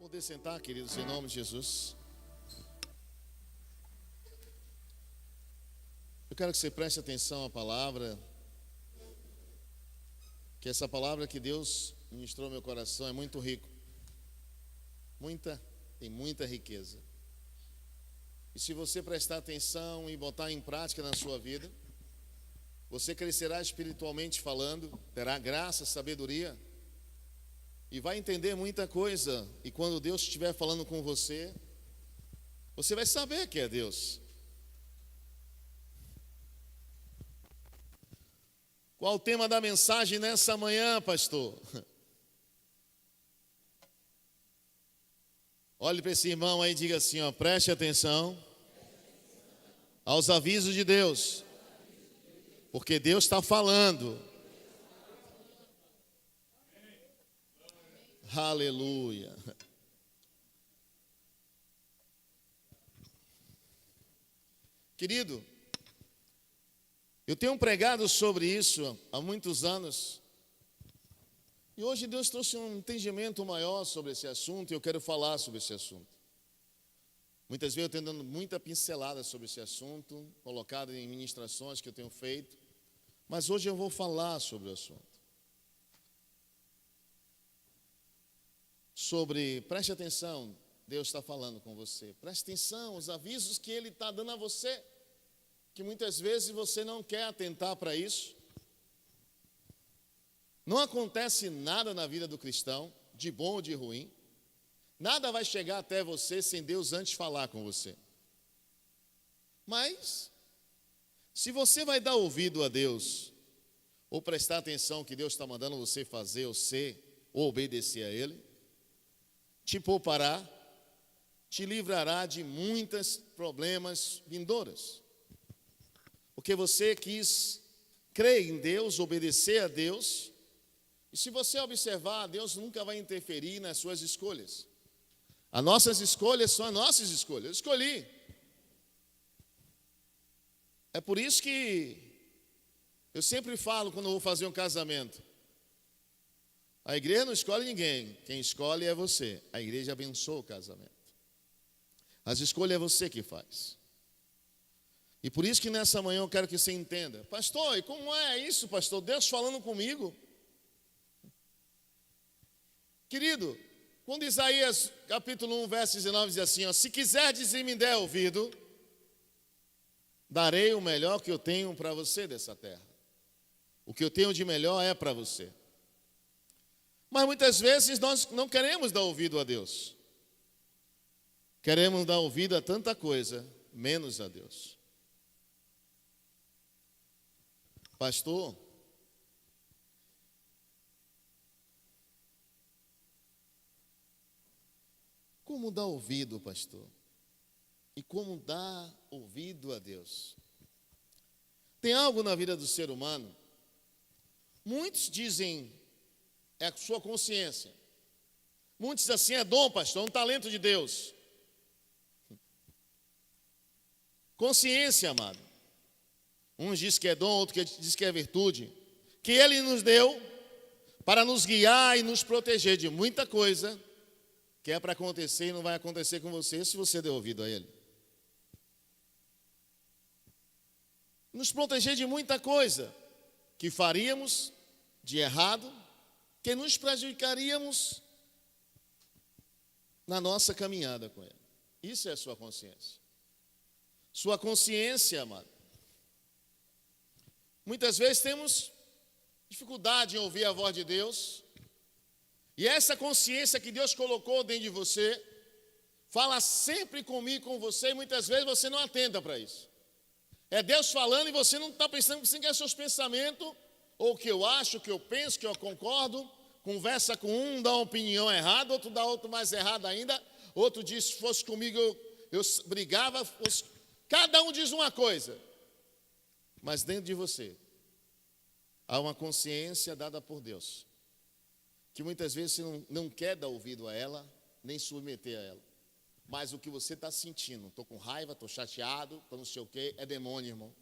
Poder sentar, queridos, em nome de Jesus. Eu quero que você preste atenção à palavra, que essa palavra que Deus ministrou ao meu coração é muito rico. Tem muita riqueza. E se você prestar atenção e botar em prática na sua vida, você crescerá espiritualmente falando, terá graça, sabedoria, e vai entender muita coisa. E quando Deus estiver falando com você, você vai saber que é Deus. Qual o tema da mensagem nessa manhã, pastor? Olhe para esse irmão aí e diga assim, ó, preste atenção aos avisos de Deus, porque Deus está falando. Aleluia. Querido, eu tenho pregado sobre isso há muitos anos. E hoje Deus trouxe um entendimento maior sobre esse assunto e eu quero falar sobre esse assunto. Muitas vezes eu tenho dado muita pincelada sobre esse assunto, colocado em ministrações que eu tenho feito, mas hoje eu vou falar sobre o assunto. Preste atenção, Deus está falando com você. Preste atenção aos avisos que Ele está dando a você, que muitas vezes você não quer atentar para isso. Não acontece nada na vida do cristão, de bom ou de ruim. Nada vai chegar até você sem Deus antes falar com você. Mas, se você vai dar ouvido a Deus, ou prestar atenção ao que Deus está mandando você fazer, ou ser, ou obedecer a Ele, te poupará, te livrará de muitos problemas vindouros. Porque você quis crer em Deus, obedecer a Deus, e se você observar, Deus nunca vai interferir nas suas escolhas. As nossas escolhas são as nossas escolhas. Eu escolhi. É por isso que eu sempre falo quando eu vou fazer um casamento. A igreja não escolhe ninguém. Quem escolhe é você. A igreja abençoa o casamento. As escolhas é você que faz. E por isso que nessa manhã eu quero que você entenda. Pastor, e como é isso, pastor? Deus falando comigo. Querido, quando Isaías capítulo 1, verso 19 diz assim, ó, se quiserdes e me der ouvido, darei o melhor que eu tenho para você dessa terra. O que eu tenho de melhor é para você. Mas muitas vezes nós não queremos dar ouvido a Deus. Queremos dar ouvido a tanta coisa, menos a Deus. Pastor, como dar ouvido, pastor? E como dar ouvido a Deus? Tem algo na vida do ser humano, muitos dizem, é a sua consciência. Muitos dizem assim, é dom, pastor, é um talento de Deus. Consciência, amado. Uns dizem que é dom, outros dizem que é virtude. Que Ele nos deu para nos guiar e nos proteger de muita coisa que é para acontecer e não vai acontecer com você se você der ouvido a Ele. Nos proteger de muita coisa que faríamos de errado, que nos prejudicaríamos na nossa caminhada com Ele. Isso é a sua consciência. Sua consciência, amado. Muitas vezes temos dificuldade em ouvir a voz de Deus. E essa consciência que Deus colocou dentro de você, fala sempre comigo, com você, e muitas vezes você não atenta para isso. É Deus falando e você não está pensando que é seus pensamentos, ou o que eu acho, o que eu penso, o que eu concordo. Conversa com um, dá uma opinião errada, outro dá outro mais errado ainda. Outro diz, se fosse comigo eu brigava. Cada um diz uma coisa. Mas dentro de você, há uma consciência dada por Deus, que muitas vezes você não quer dar ouvido a ela, nem submeter a ela. Mas o que você está sentindo, estou com raiva, estou chateado, estou não sei o quê, é demônio, irmão.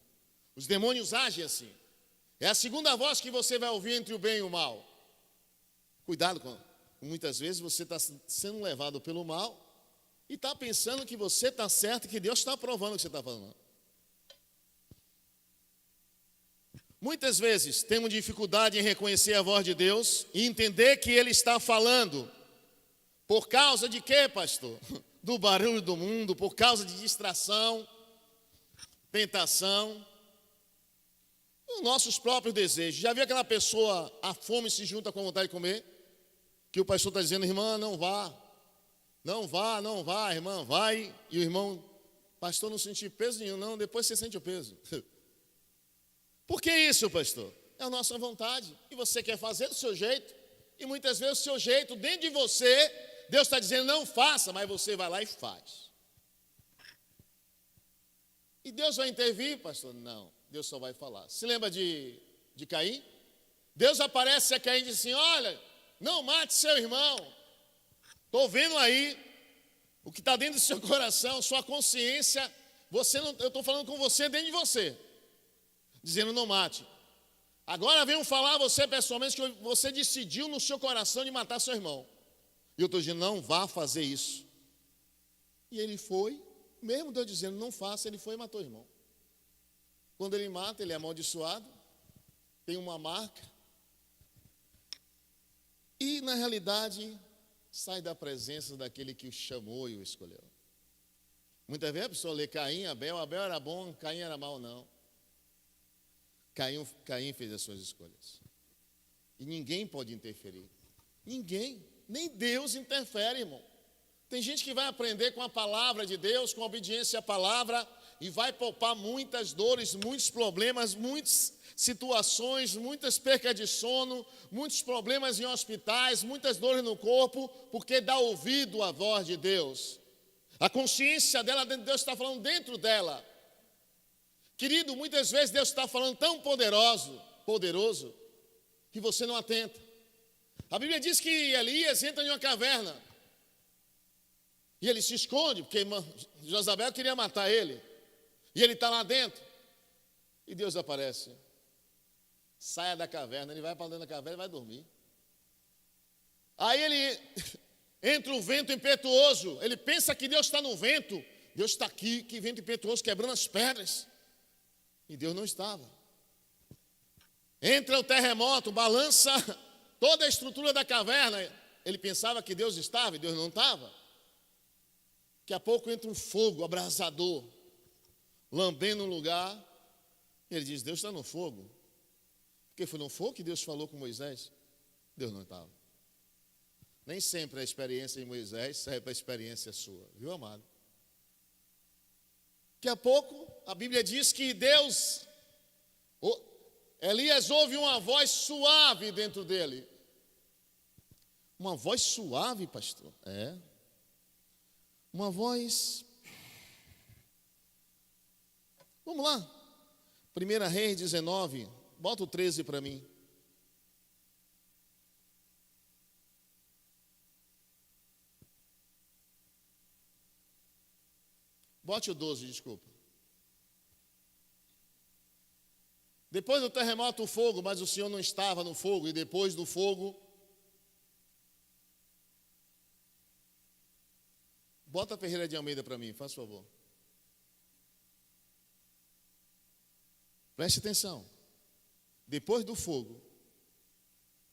Os demônios agem assim. É a segunda voz que você vai ouvir entre o bem e o mal. Cuidado com muitas vezes você está sendo levado pelo mal e está pensando que você está certo e que Deus está aprovando o que você está falando. Muitas vezes temos dificuldade em reconhecer a voz de Deus e entender que Ele está falando. Por causa de quê, pastor? Do barulho do mundo, por causa de distração, tentação, os nossos próprios desejos. Já viu aquela pessoa, a fome se junta com a vontade de comer? Que o pastor está dizendo, irmã, não vá. Não vá, não vá, irmã, vai. E o irmão, pastor, não senti peso nenhum, não, depois você sente o peso. Por que isso, pastor? É a nossa vontade. E você quer fazer do seu jeito. E muitas vezes o seu jeito, dentro de você, Deus está dizendo, não faça, mas você vai lá e faz. E Deus vai intervir, pastor? Não, Deus só vai falar. Se lembra de Caim? Deus aparece a Caim e diz assim, olha, não mate seu irmão. Estou vendo aí o que está dentro do seu coração, sua consciência. Você não, eu estou falando com você dentro de você. Dizendo não mate. Agora venham falar a você pessoalmente que você decidiu no seu coração de matar seu irmão. E eu estou dizendo, não vá fazer isso. E ele foi, mesmo Deus dizendo, não faça, ele foi e matou o irmão. Quando ele mata, ele é amaldiçoado, tem uma marca. E, na realidade, sai da presença daquele que o chamou e o escolheu. Muitas vezes a pessoa lê Caim, Abel era bom, Caim era mau, não. Caim fez as suas escolhas. E ninguém pode interferir. Ninguém. Nem Deus interfere, irmão. Tem gente que vai aprender com a palavra de Deus, com a obediência à palavra, e vai poupar muitas dores, muitos problemas, muitas situações, muitas percas de sono, muitos problemas em hospitais, muitas dores no corpo, porque dá ouvido à voz de Deus. A consciência dela, Deus está falando dentro dela. Querido, muitas vezes Deus está falando tão poderoso, que você não atenta. A Bíblia diz que Elias entra em uma caverna, e ele se esconde, porque Jezabel queria matar ele, e ele está lá dentro, e Deus aparece. Saia da caverna, ele vai para dentro da caverna e vai dormir. Aí ele entra o vento impetuoso, ele pensa que Deus está no vento, Deus está aqui, que vento impetuoso, quebrando as pedras. E Deus não estava. Entra o terremoto, balança toda a estrutura da caverna. Ele pensava que Deus estava e Deus não estava. Daqui a pouco entra um fogo abrasador, lambendo um lugar. E ele diz, Deus está no fogo. Porque foi no fogo que Deus falou com Moisés. Deus não estava. Nem sempre a experiência de Moisés serve para a experiência sua. Viu, amado? Daqui a pouco, a Bíblia diz que Elias ouve uma voz suave dentro dele. Uma voz suave, pastor? É. Uma voz... Vamos lá. 1 Reis 19, bota o 13 para mim. Bote o 12, desculpa. Depois do terremoto, o fogo, mas o Senhor não estava no fogo. E depois do fogo, bota a Ferreira de Almeida para mim, faz favor. Preste atenção. Depois do fogo,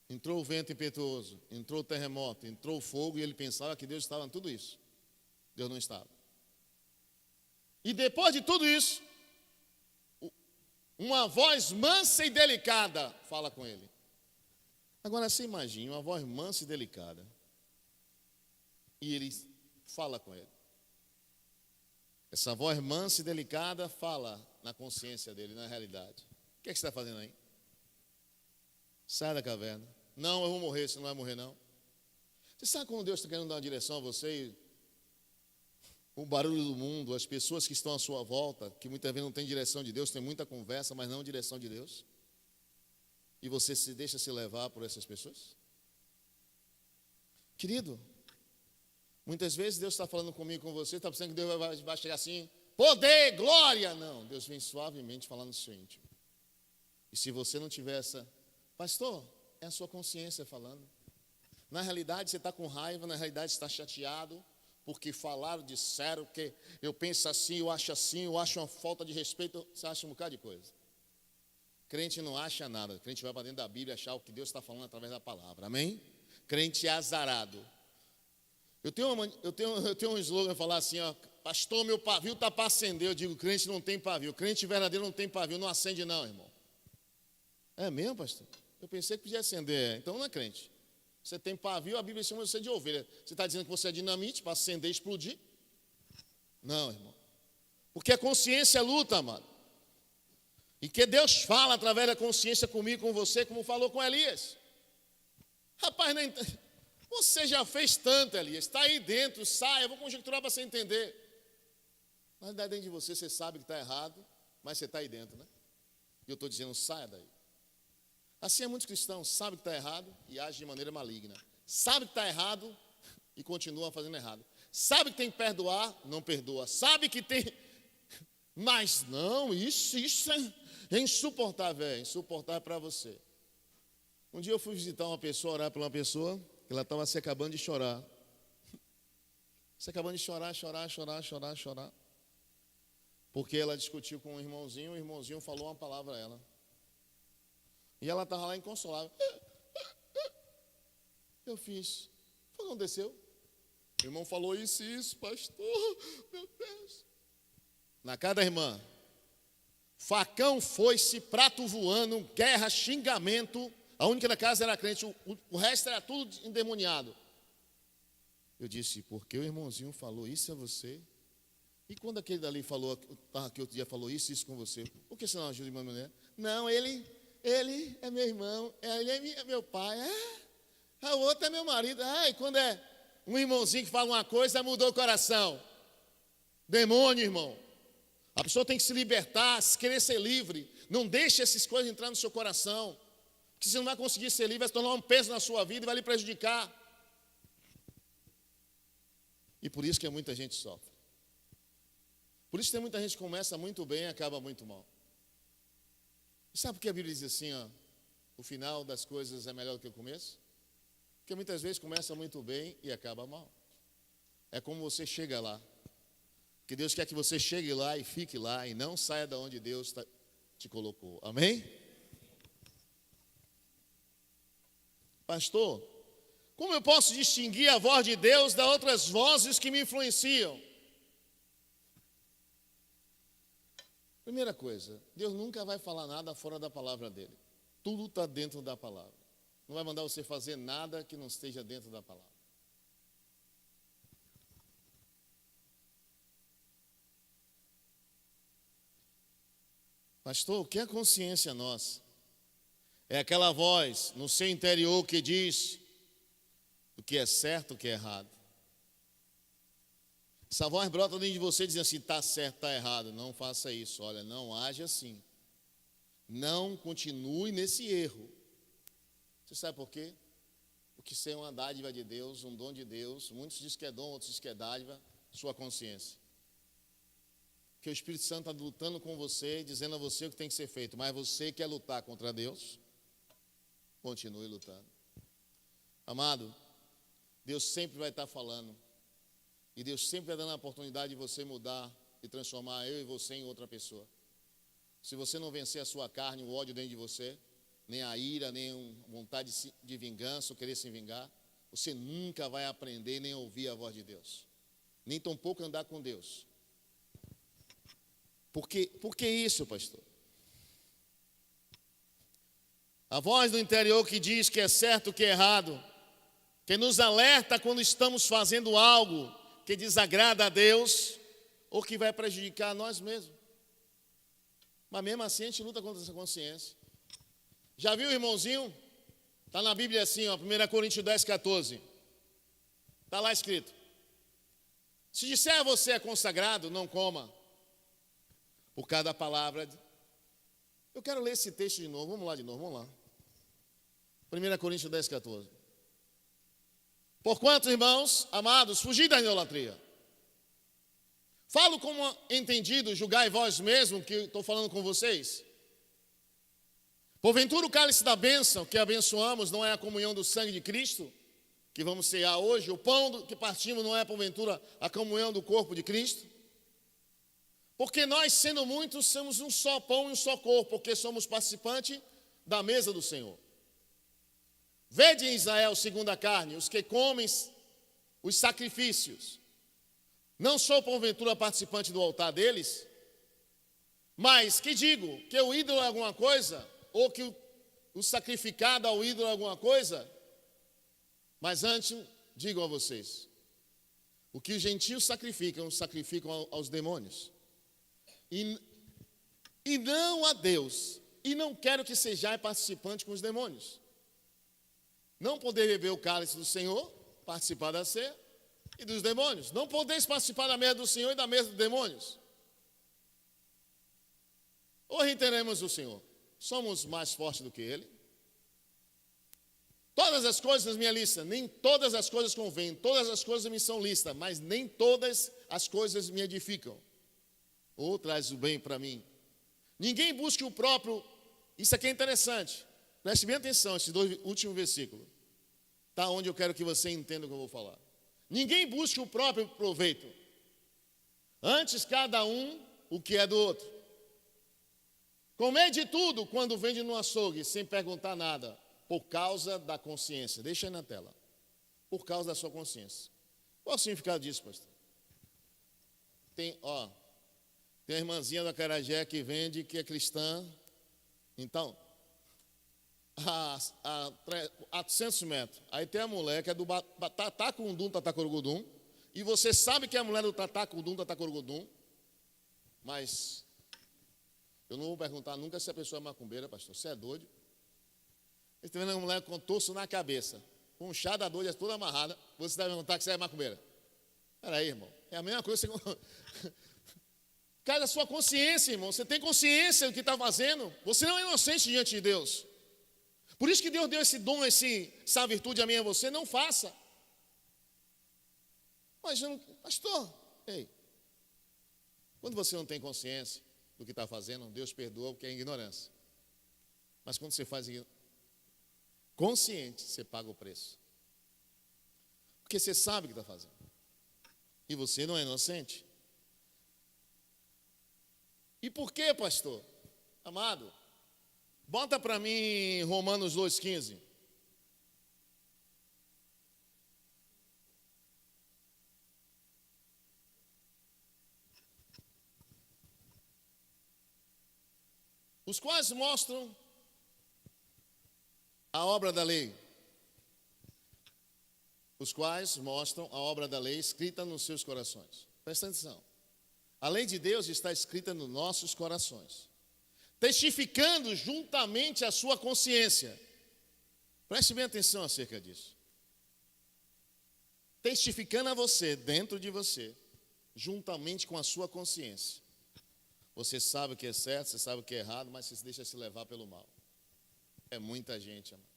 entrou o vento impetuoso, entrou o terremoto, entrou o fogo, e ele pensava que Deus estava em tudo isso. Deus não estava. E depois de tudo isso, uma voz mansa e delicada fala com ele. Agora você imagina uma voz mansa e delicada. E ele fala com ele. Essa voz mansa e delicada fala na consciência dele, na realidade. O que é que você está fazendo aí? Sai da caverna. Não, eu vou morrer, você não vai morrer não. Você sabe quando Deus está querendo dar uma direção a você? O barulho do mundo, as pessoas que estão à sua volta, que muitas vezes não tem direção de Deus, tem muita conversa, mas não direção de Deus. E você se deixa se levar por essas pessoas? Querido, muitas vezes Deus está falando comigo, com você, está pensando que Deus vai chegar assim, poder, glória. Não, Deus vem suavemente falando no seu íntimo. E se você não tiver essa, pastor, é a sua consciência falando. Na realidade, você está com raiva, na realidade, você está chateado, porque falaram, disseram, que eu penso assim, eu acho uma falta de respeito, você acha um bocado de coisa. Crente não acha nada, crente vai para dentro da Bíblia achar o que Deus está falando através da palavra, amém? Crente é azarado. Eu tenho um slogan para falar assim, ó, pastor, meu pavio está para acender. Eu digo, crente não tem pavio, crente verdadeiro não tem pavio, não acende não, irmão. É mesmo, pastor? Eu pensei que podia acender, então não é crente. Você tem pavio, a Bíblia chama você de ovelha. Você está dizendo que você é dinamite para acender e explodir? Não, irmão. Porque a consciência luta, amado. E que Deus fala através da consciência comigo, com você, como falou com Elias. Rapaz, você já fez tanto, Elias. Está aí dentro, sai, eu vou conjecturar para você entender. Na verdade, dentro de você, você sabe que está errado, mas você está aí dentro, né? E eu estou dizendo, saia daí. Assim é muitos cristãos, sabem que está errado e agem de maneira maligna. Sabe que está errado e continua fazendo errado. Sabe que tem que perdoar, não perdoa. Sabe que tem... Mas não, isso é insuportável, é insuportável para você. Um dia eu fui visitar uma pessoa, orar por uma pessoa, que ela estava se acabando de chorar. Se acabando de chorar. Porque ela discutiu com o irmãozinho falou uma palavra a ela. E ela estava lá inconsolável. Eu fiz. O que aconteceu? O irmão falou isso, pastor. Meu Deus. Na casa da irmã, facão foice, prato voando, guerra, xingamento. A única da casa era crente, o resto era tudo endemoniado. Eu disse, porque o irmãozinho falou isso a você? E quando aquele dali falou, aqui outro dia falou isso com você? Por que você não ajuda de uma maneira? Não, ele é meu irmão, ele é meu pai, o outro é meu marido. E quando é um irmãozinho que fala uma coisa, mudou o coração. Demônio, irmão. A pessoa tem que se libertar, querer ser livre. Não deixe essas coisas entrar no seu coração. Porque você não vai conseguir ser livre, vai se tornar um peso na sua vida e vai lhe prejudicar. E por isso que muita gente sofre. Por isso que tem muita gente que começa muito bem e acaba muito mal. E sabe por que a Bíblia diz assim, ó, o final das coisas é melhor do que o começo? Porque muitas vezes começa muito bem e acaba mal. É como você chega lá. Porque Deus quer que você chegue lá e fique lá e não saia de onde Deus te colocou. Amém? Pastor, como eu posso distinguir a voz de Deus das outras vozes que me influenciam? Primeira coisa, Deus nunca vai falar nada fora da palavra dele. Tudo está dentro da palavra. Não vai mandar você fazer nada que não esteja dentro da palavra. Pastor, o que é consciência nossa? É aquela voz no seu interior que diz o que é certo, o que é errado. Essa voz brota dentro de você dizendo assim, está certo, está errado, não faça isso, olha, não age assim. Não continue nesse erro. Você sabe por quê? Porque isso é uma dádiva de Deus, um dom de Deus. Muitos dizem que é dom, outros dizem que é dádiva, sua consciência. Que o Espírito Santo está lutando com você, dizendo a você o que tem que ser feito. Mas você quer lutar contra Deus? Continue lutando. Amado, Deus sempre vai estar falando. E Deus sempre vai dando a oportunidade de você mudar e transformar eu e você em outra pessoa. Se você não vencer a sua carne, o ódio dentro de você, nem a ira, nem a vontade de vingança, ou querer se vingar, você nunca vai aprender nem ouvir a voz de Deus. Nem tampouco andar com Deus. Por que isso, pastor? A voz do interior que diz que é certo, que é errado, que nos alerta quando estamos fazendo algo que desagrada a Deus ou que vai prejudicar a nós mesmos. Mas mesmo assim a gente luta contra essa consciência. Já viu, irmãozinho? Está na Bíblia assim, ó, 1 Coríntios 10, 14. Está lá escrito. Se disser a você é consagrado, não coma. Por causa da palavra. Eu quero ler esse texto de novo. Vamos lá de novo, vamos lá. 1 Coríntios 10, 14. Porquanto, irmãos, amados, fugi da idolatria. Falo como entendido, julgai vós mesmos que estou falando com vocês. Porventura o cálice da bênção que abençoamos não é a comunhão do sangue de Cristo? que vamos cear hoje, o pão que partimos não é, porventura, a comunhão do corpo de Cristo? Porque nós, sendo muitos, somos um só pão e um só corpo, porque somos participantes da mesa do Senhor. Vede em Israel, segundo a carne, os que comem os sacrifícios. Não sou, porventura, participante do altar deles? Mas que digo? Que o ídolo é alguma coisa? Ou que o sacrificado ao ídolo é alguma coisa? Mas antes, digo a vocês, o que os gentios sacrificam aos demônios. E não a Deus. E não quero que sejais participante com os demônios. Não poder beber o cálice do Senhor, participar da ceia, e dos demônios. Não podeis participar da mesa do Senhor e da mesa dos demônios. Ou reiteremos o Senhor, somos mais fortes do que Ele? Todas as coisas na minha lista, nem todas as coisas convêm, todas as coisas me são listas, mas nem todas as coisas me edificam. Ou traz o bem para mim. Ninguém busque o próprio, isso aqui é interessante, preste bem atenção, esses dois últimos versículos. Está onde eu quero que você entenda o que eu vou falar. Ninguém busque o próprio proveito, antes cada um o que é do outro. Comer de tudo quando vende no açougue, sem perguntar nada, por causa da consciência. Deixa aí na tela. Por causa da sua consciência. Qual o significado disso, pastor? Tem a irmãzinha da Acarajé que vende, que é cristã. Então, a 800 metros. Aí tem a mulher que é do Tatacundum, Tatacorogudum. E você sabe que é a mulher do Tatacundum, Tatacorogudum. Mas eu não vou perguntar nunca se a pessoa é macumbeira, pastor. Você é doido? Você está vendo uma mulher com torso na cabeça, com um chá da doida toda amarrada. Você deve perguntar que você é macumbeira. Espera aí, irmão. É a mesma coisa. Cara, a sua consciência, irmão. Você tem consciência do que está fazendo. Você não é inocente diante de Deus. Por isso que Deus deu esse dom, essa virtude a mim e a você. Não faça. Mas, pastor, ei. Quando você não tem consciência do que está fazendo, Deus perdoa porque é ignorância. Mas quando você faz consciente, você paga o preço. Porque você sabe o que está fazendo. E você não é inocente. E por quê, pastor? Amado, bota para mim Romanos 2,15. Os quais mostram a obra da lei. Os quais mostram a obra da lei escrita nos seus corações. Presta atenção. A lei de Deus está escrita nos nossos corações, testificando juntamente a sua consciência. Preste bem atenção acerca disso. Testificando a você, dentro de você, juntamente com a sua consciência. Você sabe o que é certo, você sabe o que é errado, mas você se deixa se levar pelo mal. É muita gente, amado.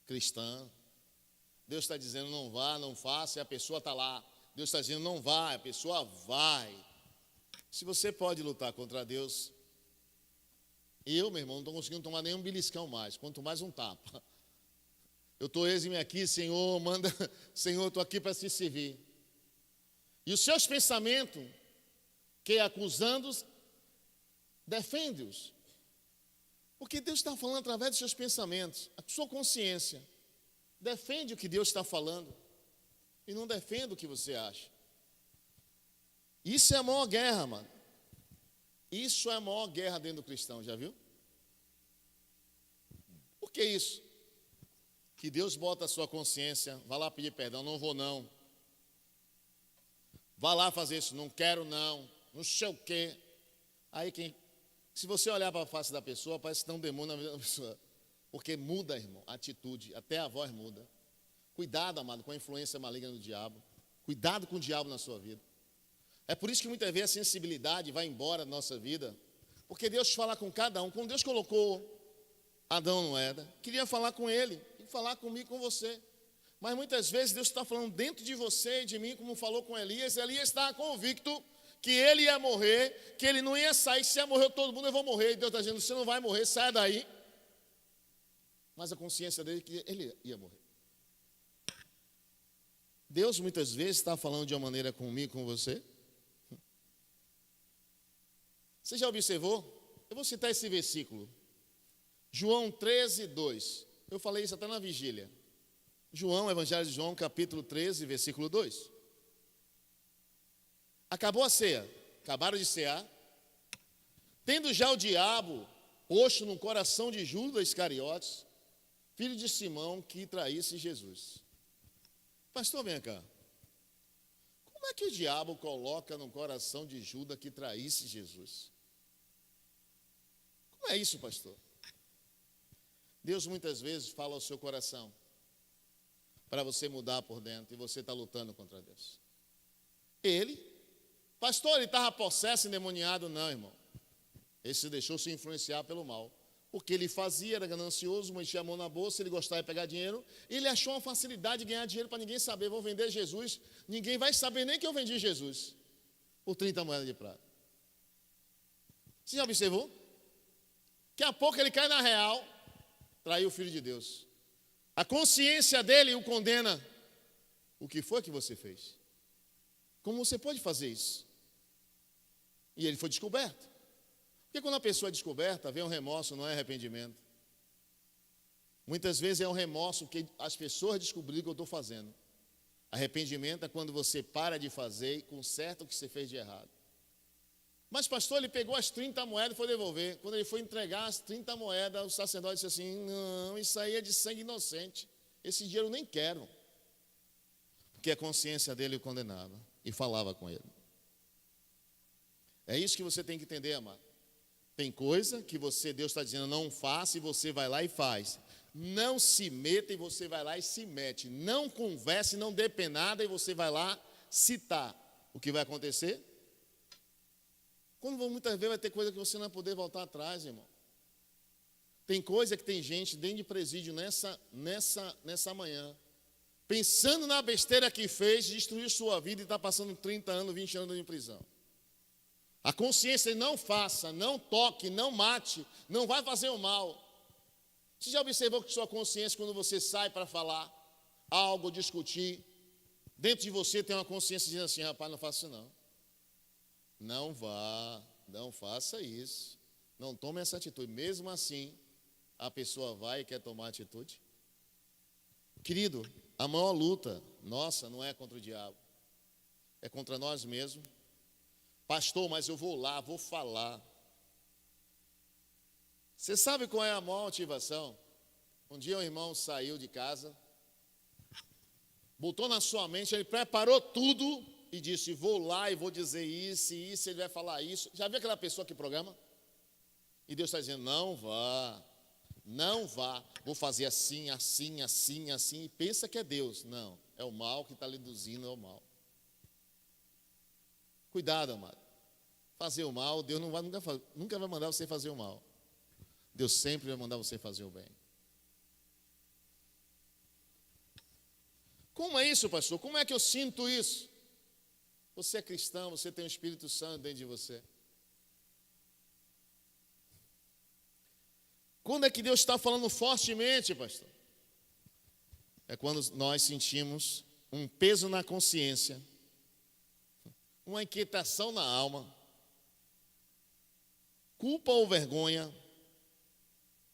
Cristã. Deus está dizendo não vá, não faça, e a pessoa está lá. Deus está dizendo não vai, a pessoa vai. Se você pode lutar contra Deus, eu, meu irmão, não estou conseguindo tomar nenhum beliscão mais, quanto mais um tapa. Eu estou eis-me aqui, Senhor, manda, Senhor, estou aqui para te servir. E os seus pensamentos, que acusando-os, defende-os. Porque Deus está falando através dos seus pensamentos, a sua consciência. Defende o que Deus está falando. E não defenda o que você acha. Isso é a maior guerra, mano. Isso é a maior guerra dentro do cristão, já viu? Por que isso? Que Deus bota a sua consciência, vá lá pedir perdão, não vou não. Vá lá fazer isso, não quero não, não sei o quê. Aí se você olhar para a face da pessoa, parece que tem um demônio na vida da pessoa. Porque muda, irmão, a atitude, até a voz muda. Cuidado, amado, com a influência maligna do diabo. Cuidado com o diabo na sua vida. É por isso que muitas vezes a sensibilidade vai embora da nossa vida. Porque Deus fala com cada um. Quando Deus colocou Adão no Éden, queria falar com ele e falar comigo, com você. Mas muitas vezes Deus está falando dentro de você e de mim, como falou com Elias. Elias estava convicto que ele ia morrer, que ele não ia sair. Se ia morrer todo mundo, eu vou morrer. E Deus está dizendo, você não vai morrer, saia daí. Mas a consciência dele é que ele ia morrer. Deus muitas vezes está falando de uma maneira comigo, com você. Você já observou? Eu vou citar esse versículo. João 13, 2. Eu falei isso até na vigília. João, Evangelho de João, capítulo 13, versículo 2. Acabou a ceia, acabaram de cear. Tendo já o diabo posto no coração de Judas Iscariotes, filho de Simão, que traísse Jesus. Pastor, vem cá. Como é que o diabo coloca no coração de Judas que traísse Jesus? Como é isso, pastor? Deus muitas vezes fala ao seu coração para você mudar por dentro e você está lutando contra Deus. Pastor, ele estava possesso, endemoniado? Não, irmão. Ele se deixou se influenciar pelo mal. Porque ele fazia, era ganancioso, enchia a mão na bolsa, ele gostava de pegar dinheiro. E ele achou uma facilidade de ganhar dinheiro para ninguém saber. Vou vender Jesus, ninguém vai saber nem que eu vendi Jesus por 30 moedas de prata. Você já observou? Daqui a pouco ele cai na real, traiu o Filho de Deus. A consciência dele o condena. O que foi que você fez? Como você pode fazer isso? E ele foi descoberto. Porque quando a pessoa é descoberta, vem um remorso, não é arrependimento. Muitas vezes é um remorso que as pessoas descobriram que eu estou fazendo. Arrependimento é quando você para de fazer e conserta o que você fez de errado. Mas pastor, ele pegou as 30 moedas e foi devolver. Quando ele foi entregar as 30 moedas, o sacerdote disse assim: não, isso aí é de sangue inocente. Esse dinheiro eu nem quero. Porque a consciência dele o condenava e falava com ele. É isso que você tem que entender, amado. Tem coisa que Deus está dizendo não faça e você vai lá e faz. Não se meta e você vai lá e se mete. Não converse, não dê penada e você vai lá citar. O que vai acontecer? Quando muitas vezes vai ter coisa que você não vai poder voltar atrás, irmão. Tem coisa que tem gente dentro de presídio nessa manhã, pensando na besteira que fez, destruiu sua vida e está passando 30 anos, 20 anos em prisão. A consciência não faça, não toque, não mate, não vai fazer o mal. Você já observou que sua consciência, quando você sai para falar algo, discutir, dentro de você tem uma consciência dizendo assim: rapaz, não faça isso não. Não vá, não faça isso. Não tome essa atitude. Mesmo assim, a pessoa vai e quer tomar atitude. Querido, a maior luta nossa não é contra o diabo, é contra nós mesmos. Pastor, mas eu vou lá, vou falar. Você sabe qual é a maior motivação? Um dia um irmão saiu de casa, botou na sua mente, ele preparou tudo e disse: vou lá e vou dizer isso, ele vai falar isso. Já viu aquela pessoa que programa? E Deus está dizendo: não vá, não vá, vou fazer assim, assim, assim, assim, e pensa que é Deus. Não, é o mal que está lhe induzindo ao mal. Cuidado, amado. Fazer o mal, Deus nunca vai mandar você fazer o mal. Deus sempre vai mandar você fazer o bem. Como é isso, pastor? Como é que eu sinto isso? Você é cristão, você tem o Espírito Santo dentro de você. Quando é que Deus está falando fortemente, pastor? É quando nós sentimos um peso na consciência, uma inquietação na alma, culpa ou vergonha.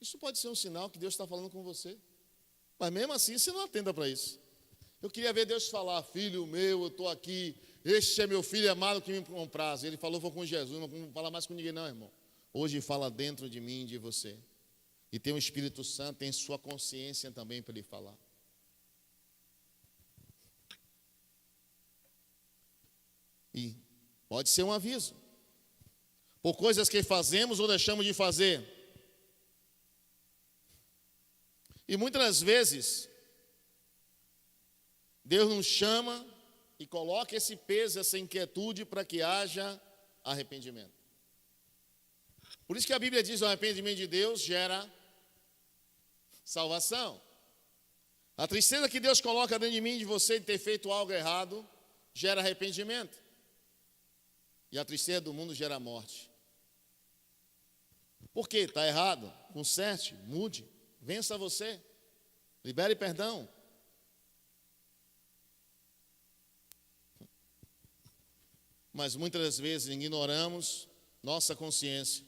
Isso pode ser um sinal que Deus está falando com você. Mas mesmo assim, você não atenda para isso. Eu queria ver Deus falar: filho meu, eu estou aqui, este é meu filho amado que me compraz. Ele falou: vou com Jesus, não vou falar mais com ninguém não, irmão. Hoje fala dentro de mim e de você. E tem o Espírito Santo, tem sua consciência também para ele falar. E pode ser um aviso, por coisas que fazemos ou deixamos de fazer. E muitas das vezes, Deus nos chama e coloca esse peso, essa inquietude para que haja arrependimento. Por isso que a Bíblia diz: o arrependimento de Deus gera salvação. A tristeza que Deus coloca dentro de mim e de você de ter feito algo errado gera arrependimento. E a tristeza do mundo gera morte. Por quê? Está errado? Conserte, mude, vença você, libere perdão. mas muitas das vezes ignoramos nossa consciência,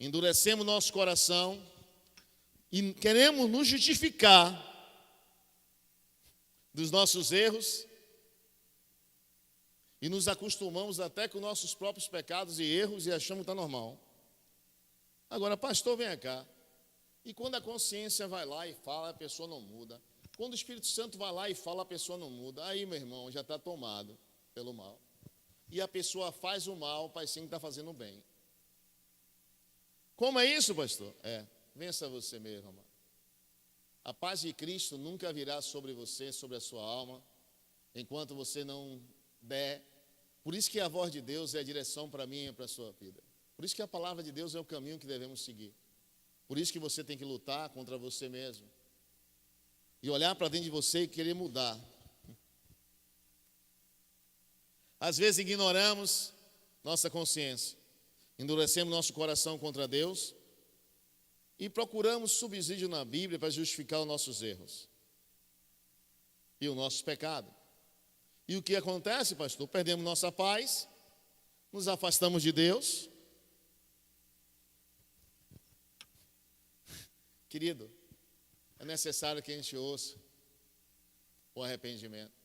endurecemos nosso coração e queremos nos justificar dos nossos erros e nos acostumamos até com nossos próprios pecados e erros e achamos que está normal. Agora, pastor, vem cá. E quando a consciência vai lá e fala, a pessoa não muda. Quando o Espírito Santo vai lá e fala, a pessoa não muda. Aí, meu irmão, já está tomado pelo mal. E a pessoa faz o mal, parecendo que está fazendo o bem. Como é isso, pastor? Vença você mesmo, amado. A paz de Cristo nunca virá sobre você, sobre a sua alma, enquanto você não der. Por isso que a voz de Deus é a direção para mim e para a sua vida. Por isso que a palavra de Deus é o caminho que devemos seguir. Por isso que você tem que lutar contra você mesmo. E olhar para dentro de você e querer mudar. Às vezes ignoramos nossa consciência, endurecemos nosso coração contra Deus e procuramos subsídio na Bíblia para justificar os nossos erros e o nosso pecado. E o que acontece, pastor? Perdemos nossa paz, nos afastamos de Deus. Querido, é necessário que a gente ouça o arrependimento.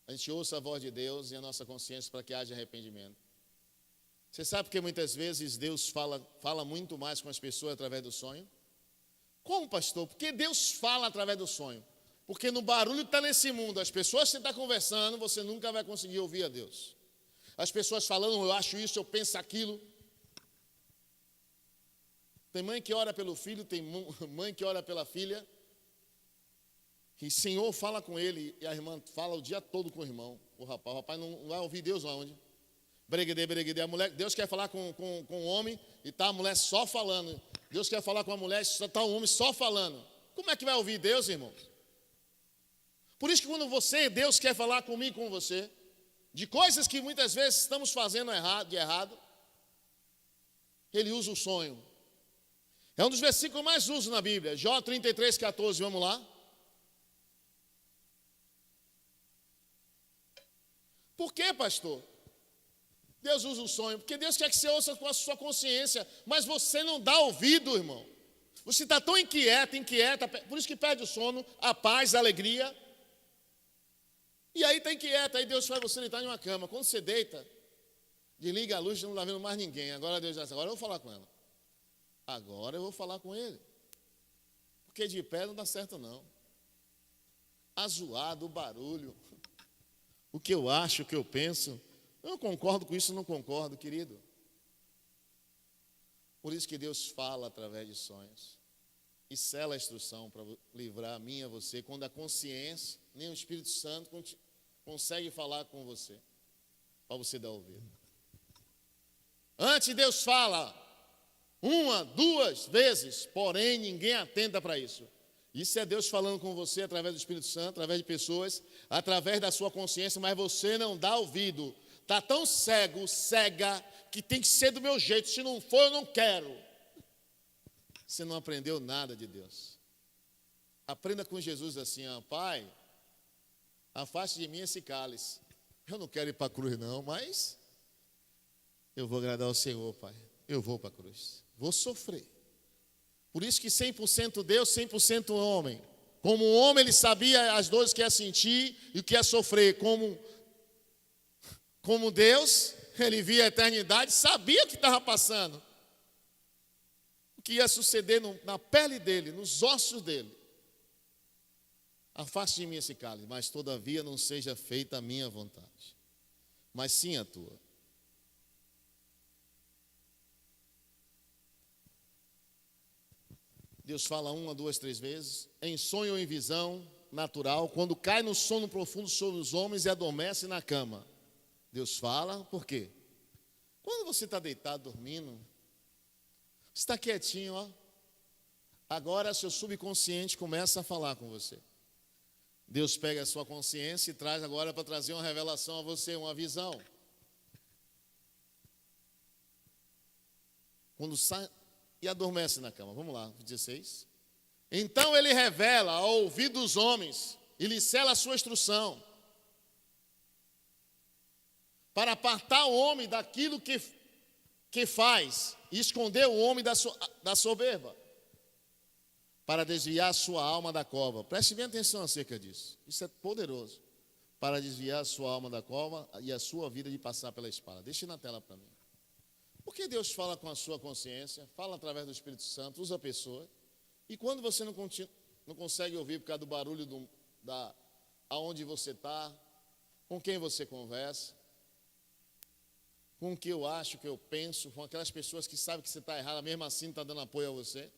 A gente ouça a voz de Deus e a nossa consciência para que haja arrependimento. Você sabe porque muitas vezes Deus fala muito mais com as pessoas através do sonho? Como, pastor? Porque Deus fala através do sonho. Porque no barulho que está nesse mundo, as pessoas que você está conversando, você nunca vai conseguir ouvir a Deus. As pessoas falando, eu acho isso, eu penso aquilo. Tem mãe que ora pelo filho, tem mãe que ora pela filha. E o Senhor fala com ele, e a irmã fala o dia todo com o irmão. O rapaz não vai ouvir Deus aonde? Breguedê. A mulher, Deus quer falar com o homem, e está a mulher só falando. Deus quer falar com a mulher, está o homem só falando. Como é que vai ouvir Deus, irmãos? Por isso que quando Deus quer falar comigo e com você, de coisas que muitas vezes estamos fazendo de errado, Ele usa o sonho. É um dos versículos mais usados na Bíblia. Jó 33:14, vamos lá. Por que, pastor? Deus usa o sonho, porque Deus quer que você ouça com a sua consciência, mas você não dá ouvido, irmão. Você está tão inquieta, por isso que perde o sono, a paz, a alegria. E aí está inquieta, aí Deus faz você deitar em uma cama. Quando você deita, desliga a luz, não está vendo mais ninguém. Agora Deus diz, agora eu vou falar com ela. Agora eu vou falar com ele. Porque de pé não dá certo não. A zoada, o barulho, o que eu acho, o que eu penso, eu concordo com isso, não concordo, querido. Por isso que Deus fala através de sonhos. E sela a instrução para livrar a mim e a você, quando a consciência, nem o Espírito Santo consegue falar com você, para você dar ouvido. Antes Deus fala 1, 2 vezes, porém ninguém atenta para isso. Isso é Deus falando com você através do Espírito Santo, através de pessoas, através da sua consciência, mas você não dá ouvido. Está tão cega, que tem que ser do meu jeito. Se não for, eu não quero. Você não aprendeu nada de Deus. Aprenda com Jesus assim, Pai, afaste de mim esse cálice. Eu não quero ir para a cruz não, mas eu vou agradar ao Senhor, Pai. Eu vou para a cruz. Vou sofrer. Por isso que 100% Deus, 100% homem. Como homem, ele sabia as dores que ia sentir e o que ia sofrer. Como Deus, ele via a eternidade, sabia o que estava passando. O que ia suceder na pele dele, nos ossos dele. Afaste de mim esse cálice, mas todavia não seja feita a minha vontade, mas sim a tua. Deus fala 1, 2, 3 vezes, em sonho ou em visão natural, quando cai no sono profundo sobre os homens e adormece na cama. Deus fala, por quê? Quando você está deitado, dormindo, você está quietinho, ó. Agora seu subconsciente começa a falar com você. Deus pega a sua consciência e traz agora para trazer uma revelação a você, uma visão. Quando sai e adormece na cama. Vamos lá, 16. Então ele revela ao ouvido dos homens e lhe sela a sua instrução. para apartar o homem daquilo que faz e esconder o homem da soberba, para desviar a sua alma da cova. Preste bem atenção acerca disso. Isso é poderoso. Para desviar a sua alma da cova e a sua vida de passar pela espada. Deixe na tela para mim. Por que Deus fala com a sua consciência, fala através do Espírito Santo, usa pessoas, e quando você não consegue ouvir por causa do barulho aonde você está, com quem você conversa, com o que eu acho, o que eu penso, com aquelas pessoas que sabem que você está errado, mesmo assim não está dando apoio a você?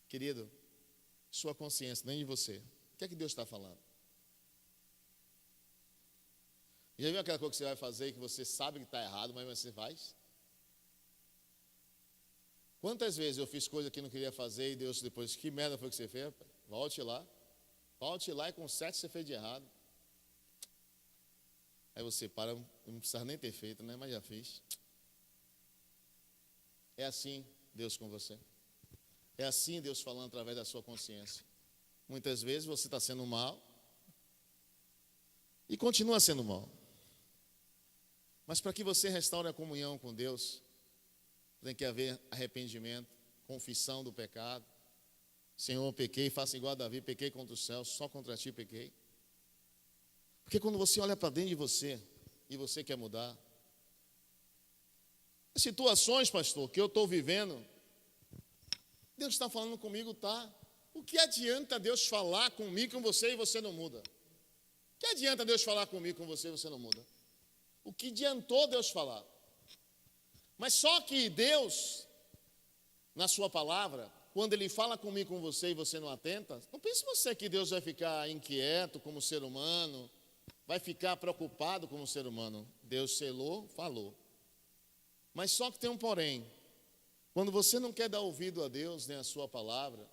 Querido, sua consciência, nem de você. O que é que Deus está falando? Já viu aquela coisa que você vai fazer e que você sabe que está errado, mas você faz? Quantas vezes eu fiz coisa que não queria fazer e Deus depois, que merda foi que você fez? Volte lá e conserte o que você fez de errado. Aí você para, não precisava nem ter feito, né? Mas já fiz. É assim Deus com você. É assim Deus falando através da sua consciência. Muitas vezes você está sendo mal e continua sendo mal. Mas para que você restaure a comunhão com Deus, tem que haver arrependimento, confissão do pecado. Senhor, eu pequei, faça igual a Davi, pequei contra o céu, só contra ti pequei. Porque quando você olha para dentro de você e você quer mudar, as situações, pastor, que eu estou vivendo, Deus está falando comigo, tá? O que adianta Deus falar comigo, com você e você não muda? O que adianta Deus falar comigo, com você e você não muda? O que adiantou Deus falar? Mas só que Deus, na sua palavra, quando Ele fala comigo, com você e você não atenta, não pense você que Deus vai ficar inquieto como ser humano, vai ficar preocupado como ser humano. Deus selou, falou. Mas só que tem um porém. Quando você não quer dar ouvido a Deus, nem a sua palavra,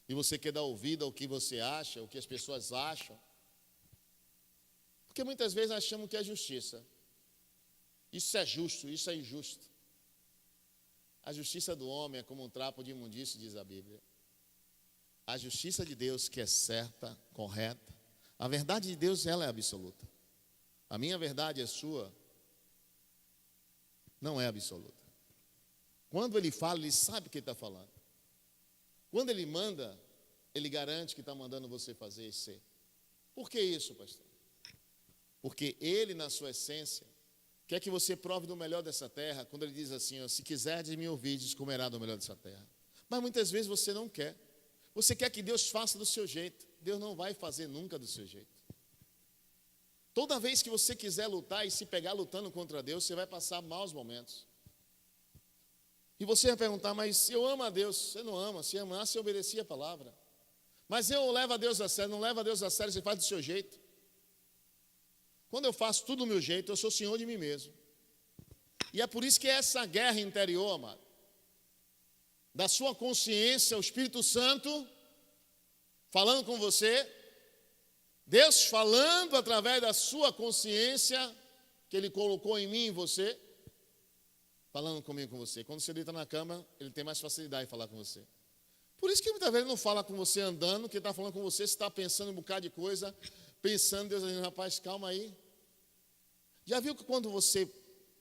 e você quer dar ouvido ao que você acha, ao que as pessoas acham, porque muitas vezes achamos que é justiça. Isso é justo, isso é injusto. A justiça do homem é como um trapo de imundície, diz a Bíblia. A justiça de Deus, que é certa, correta. A verdade de Deus, ela é absoluta. A minha verdade, a sua, não é absoluta. Quando Ele fala, Ele sabe o que Ele está falando. Quando Ele manda, Ele garante que está mandando você fazer e ser. Por que isso, pastor? Porque Ele, na sua essência, quer que você prove do melhor dessa terra, quando Ele diz assim, ó, se quiserdes me ouvirdes, comerá do melhor dessa terra. Mas muitas vezes você não quer. Você quer que Deus faça do seu jeito. Deus não vai fazer nunca do seu jeito. Toda vez que você quiser lutar e se pegar lutando contra Deus, você vai passar maus momentos. E você vai perguntar, mas se eu amo a Deus, você não ama. Se amasse, eu obedecia a palavra. Mas eu levo a Deus a sério, não levo a Deus a sério, você faz do seu jeito. Quando eu faço tudo do meu jeito, eu sou senhor de mim mesmo. E é por isso que é essa guerra interior, amado, da sua consciência, o Espírito Santo falando com você, Deus falando através da sua consciência, que Ele colocou em mim e em você, falando comigo, com você. Quando você deita na cama, Ele tem mais facilidade de falar com você. Por isso que muitas vezes Ele não fala com você andando, que Ele está falando com você, você está pensando um bocado de coisa, pensando, Deus dizendo, rapaz, calma aí. Já viu que quando você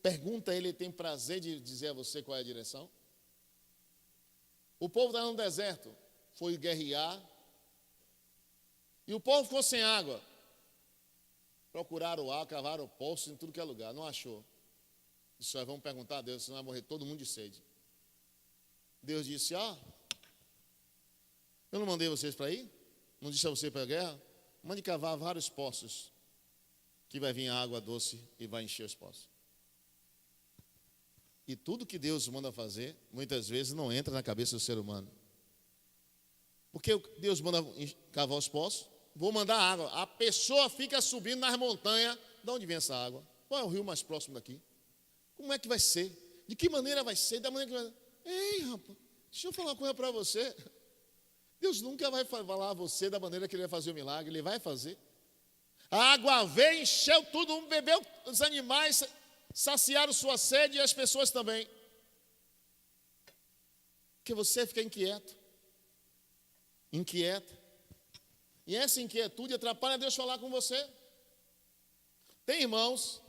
pergunta a Ele tem prazer de dizer a você qual é a direção? O povo está no deserto, foi guerrear, e o povo ficou sem água. Procuraram água, cavaram poços em tudo que é lugar, não achou. Disse, vamos perguntar a Deus, senão vai morrer todo mundo de sede. Deus disse, eu não mandei vocês para ir? Não disse a você para a guerra? Mande cavar vários poços, que vai vir água doce e vai encher os poços. E tudo que Deus manda fazer, muitas vezes não entra na cabeça do ser humano. Porque Deus manda cavar os poços, vou mandar água. A pessoa fica subindo nas montanhas. De onde vem essa água? Qual é o rio mais próximo daqui? Como é que vai ser? De que maneira vai ser? Da maneira que vai... Ei, rapaz, deixa eu falar uma coisa para você. Deus nunca vai falar a você da maneira que Ele vai fazer o milagre. Ele vai fazer. A água veio, encheu tudo, bebeu, os animais saciaram sua sede e as pessoas também. Porque você fica inquieto. E essa inquietude atrapalha Deus falar com você. Tem irmãos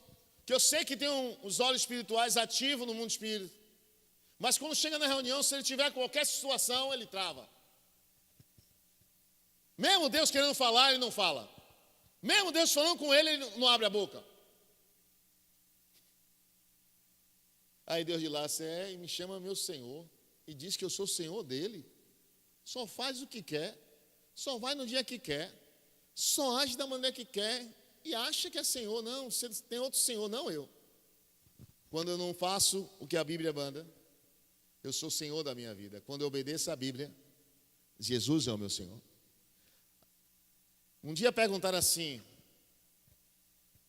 que eu sei que tem os olhos espirituais ativos no mundo espírito, mas quando chega na reunião, se ele tiver qualquer situação, ele trava. Mesmo Deus querendo falar, ele não fala. Mesmo Deus falando com ele, ele não abre a boca. Aí Deus de lá, e me chama meu Senhor, e diz que eu sou o Senhor dele. Só faz o que quer, só vai no dia que quer, só age da maneira que quer, e acha que é Senhor. Não, você tem outro Senhor, não eu. Quando eu não faço o que a Bíblia manda, eu sou Senhor da minha vida. Quando eu obedeço a Bíblia, Jesus é o meu Senhor. Um dia perguntaram assim: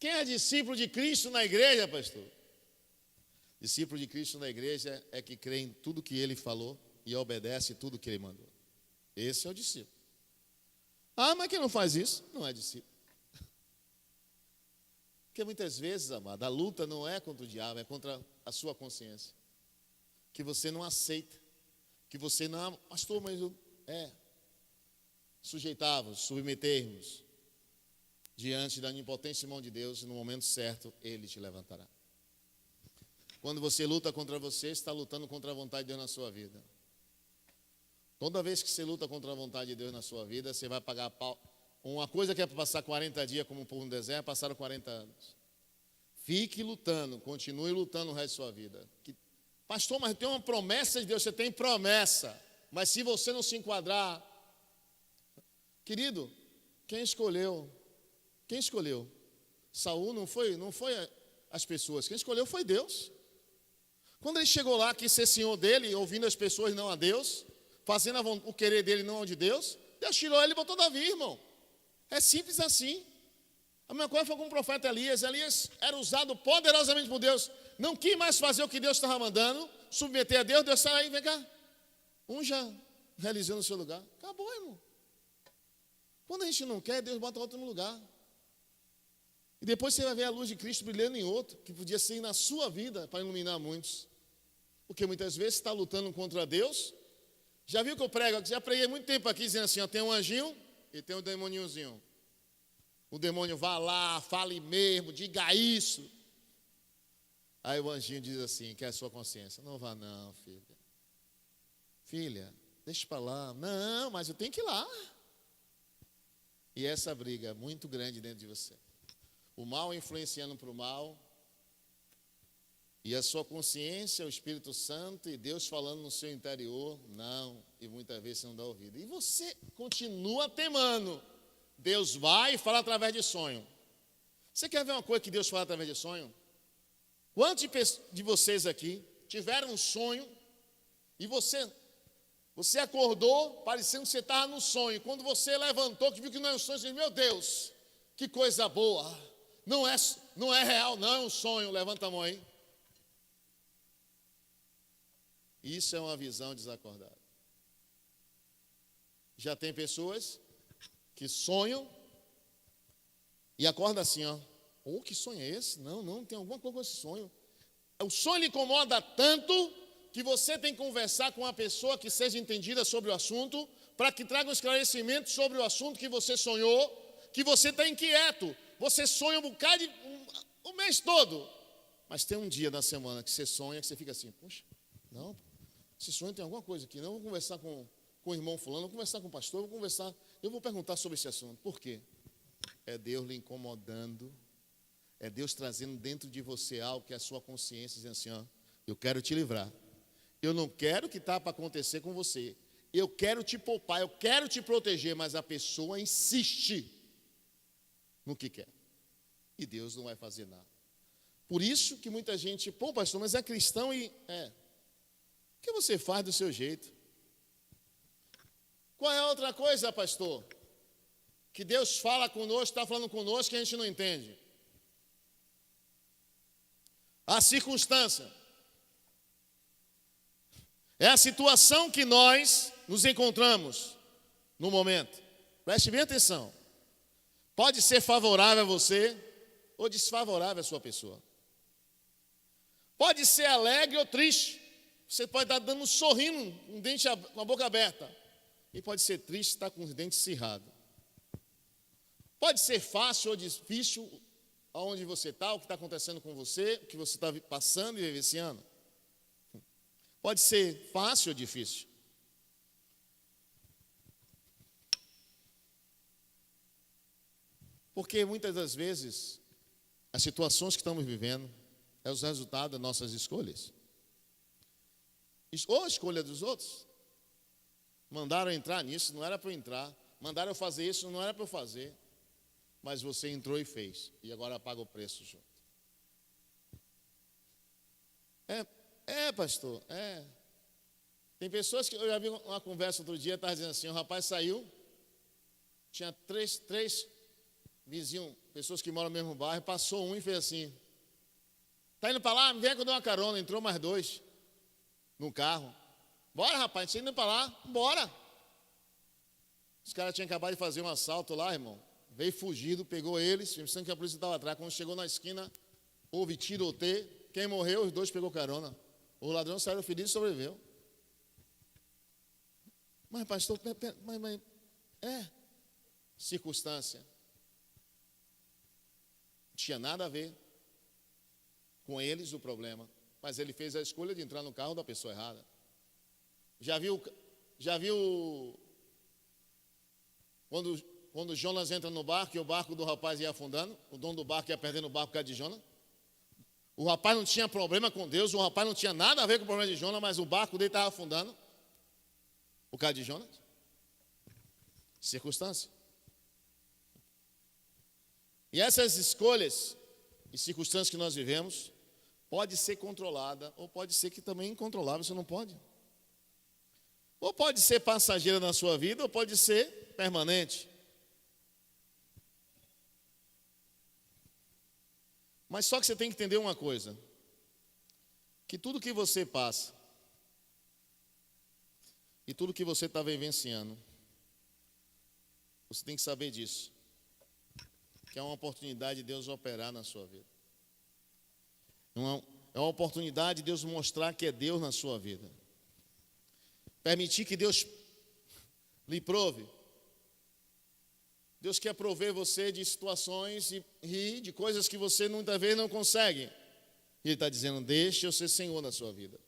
quem é discípulo de Cristo na igreja, pastor? Discípulo de Cristo na igreja é que crê em tudo que ele falou e obedece tudo que ele mandou. Esse é o discípulo. Ah, mas quem não faz isso não é discípulo. Porque muitas vezes, amado, a luta não é contra o diabo, é contra a sua consciência. Que você não aceita, que você não, pastor, mas sujeitávamos, submetermos diante da onipotência mão de Deus, e no momento certo ele te levantará. Quando você luta contra você, está lutando contra a vontade de Deus na sua vida. Toda vez que você luta contra a vontade de Deus na sua vida, você vai pagar pau. Uma coisa que é para passar 40 dias como um povo no deserto, passaram 40 anos. Fique lutando, continue lutando o resto da sua vida. Pastor, mas tem uma promessa de Deus, você tem promessa. Mas se você não se enquadrar, querido, quem escolheu? Quem escolheu? Saul não foi as pessoas, quem escolheu foi Deus. Quando ele chegou lá, quis ser senhor dele, ouvindo as pessoas não a Deus, fazendo o querer dele não ao de Deus, Deus tirou ele e botou Davi, irmão. É simples assim. A mesma coisa foi com o profeta Elias. Elias era usado poderosamente por Deus. Não quis mais fazer o que Deus estava mandando, submeter a Deus. Deus sai aí, vem cá. Um já realizou no seu lugar. Acabou, irmão. Quando a gente não quer, Deus bota outro no lugar. E depois você vai ver a luz de Cristo brilhando em outro, que podia ser na sua vida para iluminar muitos. Porque muitas vezes você está lutando contra Deus. Já viu que eu prego? Já preguei muito tempo aqui dizendo assim, ó, tem um anjinho e tem um demoniozinho. O demônio vá lá, fale mesmo, diga isso. Aí o anjinho diz assim, que é a sua consciência. Não vá não, filha. Filha, deixa para lá. Não, mas eu tenho que ir lá. E essa briga é muito grande dentro de você. O mal influenciando para o mal. E a sua consciência, o Espírito Santo e Deus falando no seu interior. Não, e muitas vezes você não dá ouvido. E você continua temando. Deus vai e fala através de sonho. Você quer ver uma coisa que Deus fala através de sonho? Quantos de vocês aqui tiveram um sonho e você acordou parecendo que você estava no sonho. Quando você levantou, que viu que não é um sonho, você disse, meu Deus, que coisa boa. Não é real, não é um sonho. Levanta a mão aí. Isso é uma visão desacordada. Já tem pessoas que sonham e acordam assim, ó. Oh, que sonho é esse? Não, tem alguma coisa com esse sonho. O sonho lhe incomoda tanto que você tem que conversar com uma pessoa que seja entendida sobre o assunto, para que traga um esclarecimento sobre o assunto que você sonhou, que você está inquieto. Você sonha um bocado o mês todo, mas tem um dia da semana que você sonha, que você fica assim, poxa, não, esse sonho tem alguma coisa aqui. Não, eu vou conversar com o irmão fulano, vou conversar com o pastor, eu vou perguntar sobre esse assunto. Por quê? É Deus lhe incomodando, é Deus trazendo dentro de você algo que é a sua consciência, dizendo assim, ó, eu quero te livrar. Eu não quero o que está para acontecer com você. Eu quero te poupar, eu quero te proteger, mas a pessoa insiste no que quer. E Deus não vai fazer nada. Por isso que muita gente, pô, pastor, mas é cristão e... O que você faz do seu jeito? Qual é a outra coisa, pastor? Que Deus fala conosco, está falando conosco que a gente não entende. A circunstância. É a situação que nós nos encontramos no momento. Preste bem atenção. Pode ser favorável a você ou desfavorável à sua pessoa. Pode ser alegre ou triste. Você pode estar dando um sorrindo, com a boca aberta. E pode ser triste, estar com os dentes cerrados. Pode ser fácil ou difícil aonde você está, o que está acontecendo com você, o que você está passando e vivenciando. Pode ser fácil ou difícil. Porque muitas das vezes, as situações que estamos vivendo é os resultados das nossas escolhas. Ou a escolha dos outros. Mandaram eu entrar nisso, não era para eu entrar. Mandaram eu fazer isso, não era para eu fazer. Mas você entrou e fez. E agora paga o preço junto. Pastor, é. Tem pessoas que eu já vi uma conversa outro dia, estava dizendo assim, o rapaz saiu, tinha três vizinhos, pessoas que moram no mesmo bairro, passou um e fez assim, está indo para lá? Vem que eu dou uma carona. Entrou mais dois no carro. Bora, rapaz, a gente está indo para lá, bora. Os caras tinham acabado de fazer um assalto lá, irmão. Veio fugido, pegou eles, pensando que a polícia estava atrás. Quando chegou na esquina, houve tiroteio. Quem morreu, os dois pegou carona. O ladrão saiu ferido e sobreviveu. Mas, pastor, circunstância. Não tinha nada a ver com eles o problema. Mas ele fez a escolha de entrar no carro da pessoa errada. Já viu quando Jonas entra no barco e o barco do rapaz ia afundando, o dono do barco ia perdendo o barco por causa de Jonas? O rapaz não tinha problema com Deus, o rapaz não tinha nada a ver com o problema de Jonas, mas o barco dele estava afundando por causa de Jonas? Circunstância. E essas escolhas e circunstâncias que nós vivemos, pode ser controlada, ou pode ser que também incontrolável, você não pode. Ou pode ser passageira na sua vida, ou pode ser permanente. Mas só que você tem que entender uma coisa, que tudo que você passa, e tudo que você está vivenciando, você tem que saber disso, que é uma oportunidade de Deus operar na sua vida. É uma oportunidade de Deus mostrar que é Deus na sua vida. Permitir que Deus lhe prove. Deus quer prover você de situações e de coisas que você muitas vezes não consegue. E Ele está dizendo, deixa eu ser Senhor na sua vida.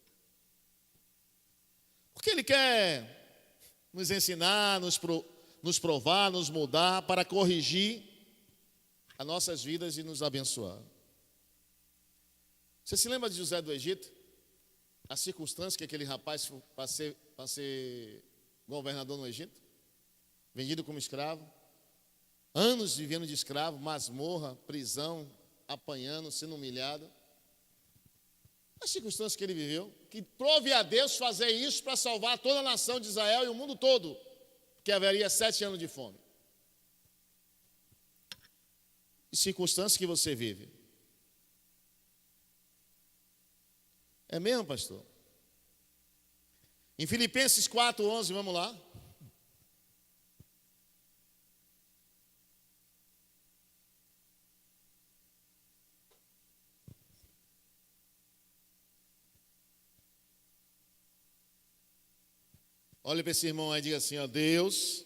Porque Ele quer nos ensinar, nos provar, nos mudar para corrigir as nossas vidas e nos abençoar. Você se lembra de José do Egito? A circunstância que aquele rapaz para ser governador no Egito, vendido como escravo, anos vivendo de escravo, masmorra, prisão, apanhando, sendo humilhado. As circunstâncias que ele viveu, que prove a Deus fazer isso para salvar toda a nação de Israel e o mundo todo, que haveria 7 anos de fome. E circunstâncias que você vive. É mesmo, pastor? Em Filipenses 4:11, vamos lá. Olha para esse irmão aí e diga assim, ó, Deus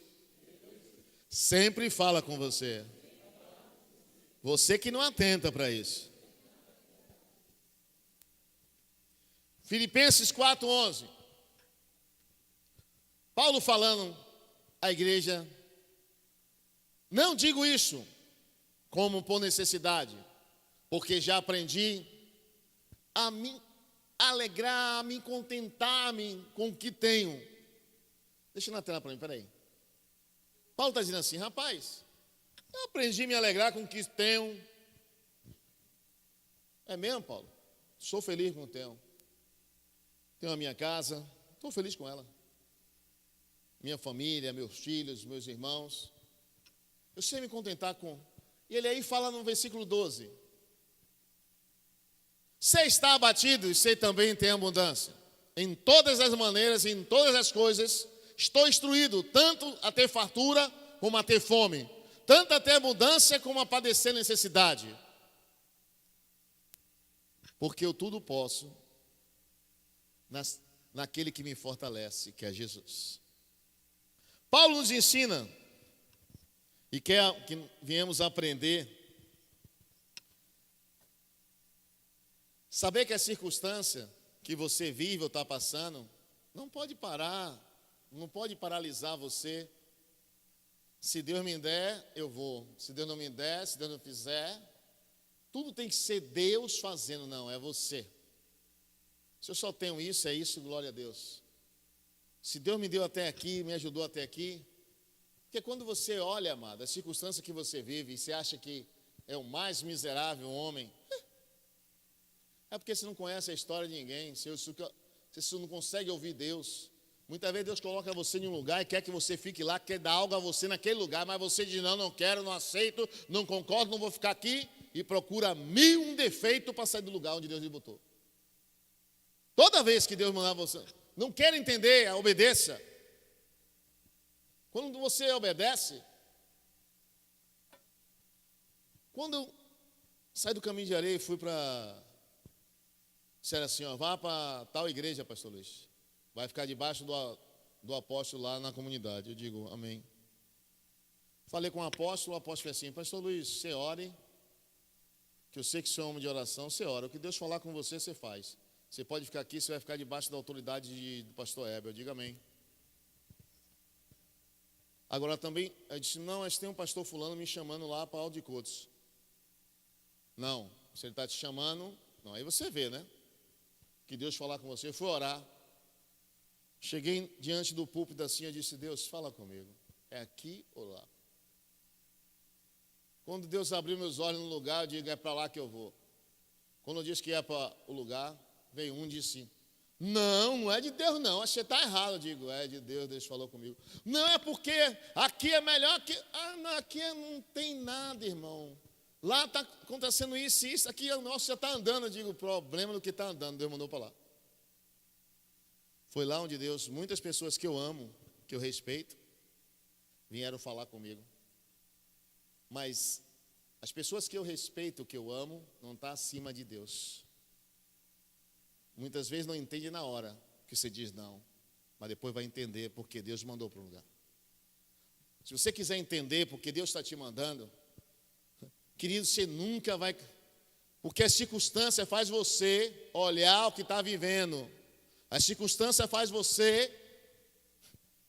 sempre fala com você. Você que não atenta para isso. Filipenses 4:11. Paulo falando à igreja, não digo isso como por necessidade, porque já aprendi a me alegrar, a me contentar-me com o que tenho. Deixa na tela para mim, peraí. Paulo está dizendo assim, rapaz, eu aprendi a me alegrar com o que tenho. É mesmo, Paulo? Sou feliz com o que tenho. Tenho a minha casa, estou feliz com ela. Minha família, meus filhos, meus irmãos. Eu sei me contentar com. E ele aí fala no versículo 12. Você está abatido e você também tem abundância. Em todas as maneiras, em todas as coisas, estou instruído, tanto a ter fartura como a ter fome. Tanto a ter abundância como a padecer necessidade. Porque eu tudo posso naquele que me fortalece, que é Jesus. Paulo nos ensina, e quer que viemos aprender, Saber que a circunstância que você vive ou está passando não pode parar, não pode paralisar você. Se Deus me der, eu vou. Se Deus não me der, se Deus não fizer, tudo tem que ser Deus fazendo, não, é você. Se eu só tenho isso, é isso, glória a Deus. Se Deus me deu até aqui, me ajudou até aqui, porque quando você olha, amado, a circunstância que você vive e você acha que é o mais miserável homem, é porque você não conhece a história de ninguém, você não consegue ouvir Deus. Muitas vezes Deus coloca você em um lugar e quer que você fique lá, quer dar algo a você naquele lugar, mas você diz, não, não quero, não aceito, não concordo, não vou ficar aqui, e procura 1000 defeitos para sair do lugar onde Deus lhe botou. Toda vez que Deus mandar você, não quer entender, obedeça. Quando você obedece, quando eu saí do caminho de areia e fui para... Disseram assim, ó, vá para tal igreja, pastor Luiz. Vai ficar debaixo do apóstolo lá na comunidade. Eu digo, amém. Falei com o apóstolo fez assim, pastor Luiz, você ore, que eu sei que você é homem de oração, você ora. O que Deus falar com você, você faz. Você pode ficar aqui, você vai ficar debaixo da autoridade do pastor Heber. Eu digo, amém. Agora também, eu disse, não, mas tem um pastor fulano me chamando lá para Aldicotes. Não, se ele está te chamando, não, aí você vê, né? Que Deus falar com você, eu fui orar. Cheguei diante do púlpito assim, eu disse, Deus, fala comigo. É aqui ou lá? Quando Deus abriu meus olhos no lugar, eu digo, é para lá que eu vou. Quando eu disse que ia para o lugar, veio um e disse, não é de Deus não, acho que você está errado. Eu digo, é de Deus, Deus falou comigo. Não, é porque aqui é melhor que... não, aqui não tem nada, irmão. Lá está acontecendo isso e isso, aqui o nosso já está andando. Eu digo, o problema do que está andando, Deus mandou para lá. Foi lá onde Deus, muitas pessoas que eu amo, que eu respeito, vieram falar comigo. Mas as pessoas que eu respeito, que eu amo, não está acima de Deus. Muitas vezes não entende na hora que você diz não, mas depois vai entender porque Deus mandou para um lugar. Se você quiser entender porque Deus está te mandando, querido, você nunca vai... Porque a circunstância faz você olhar o que está vivendo. A circunstância faz você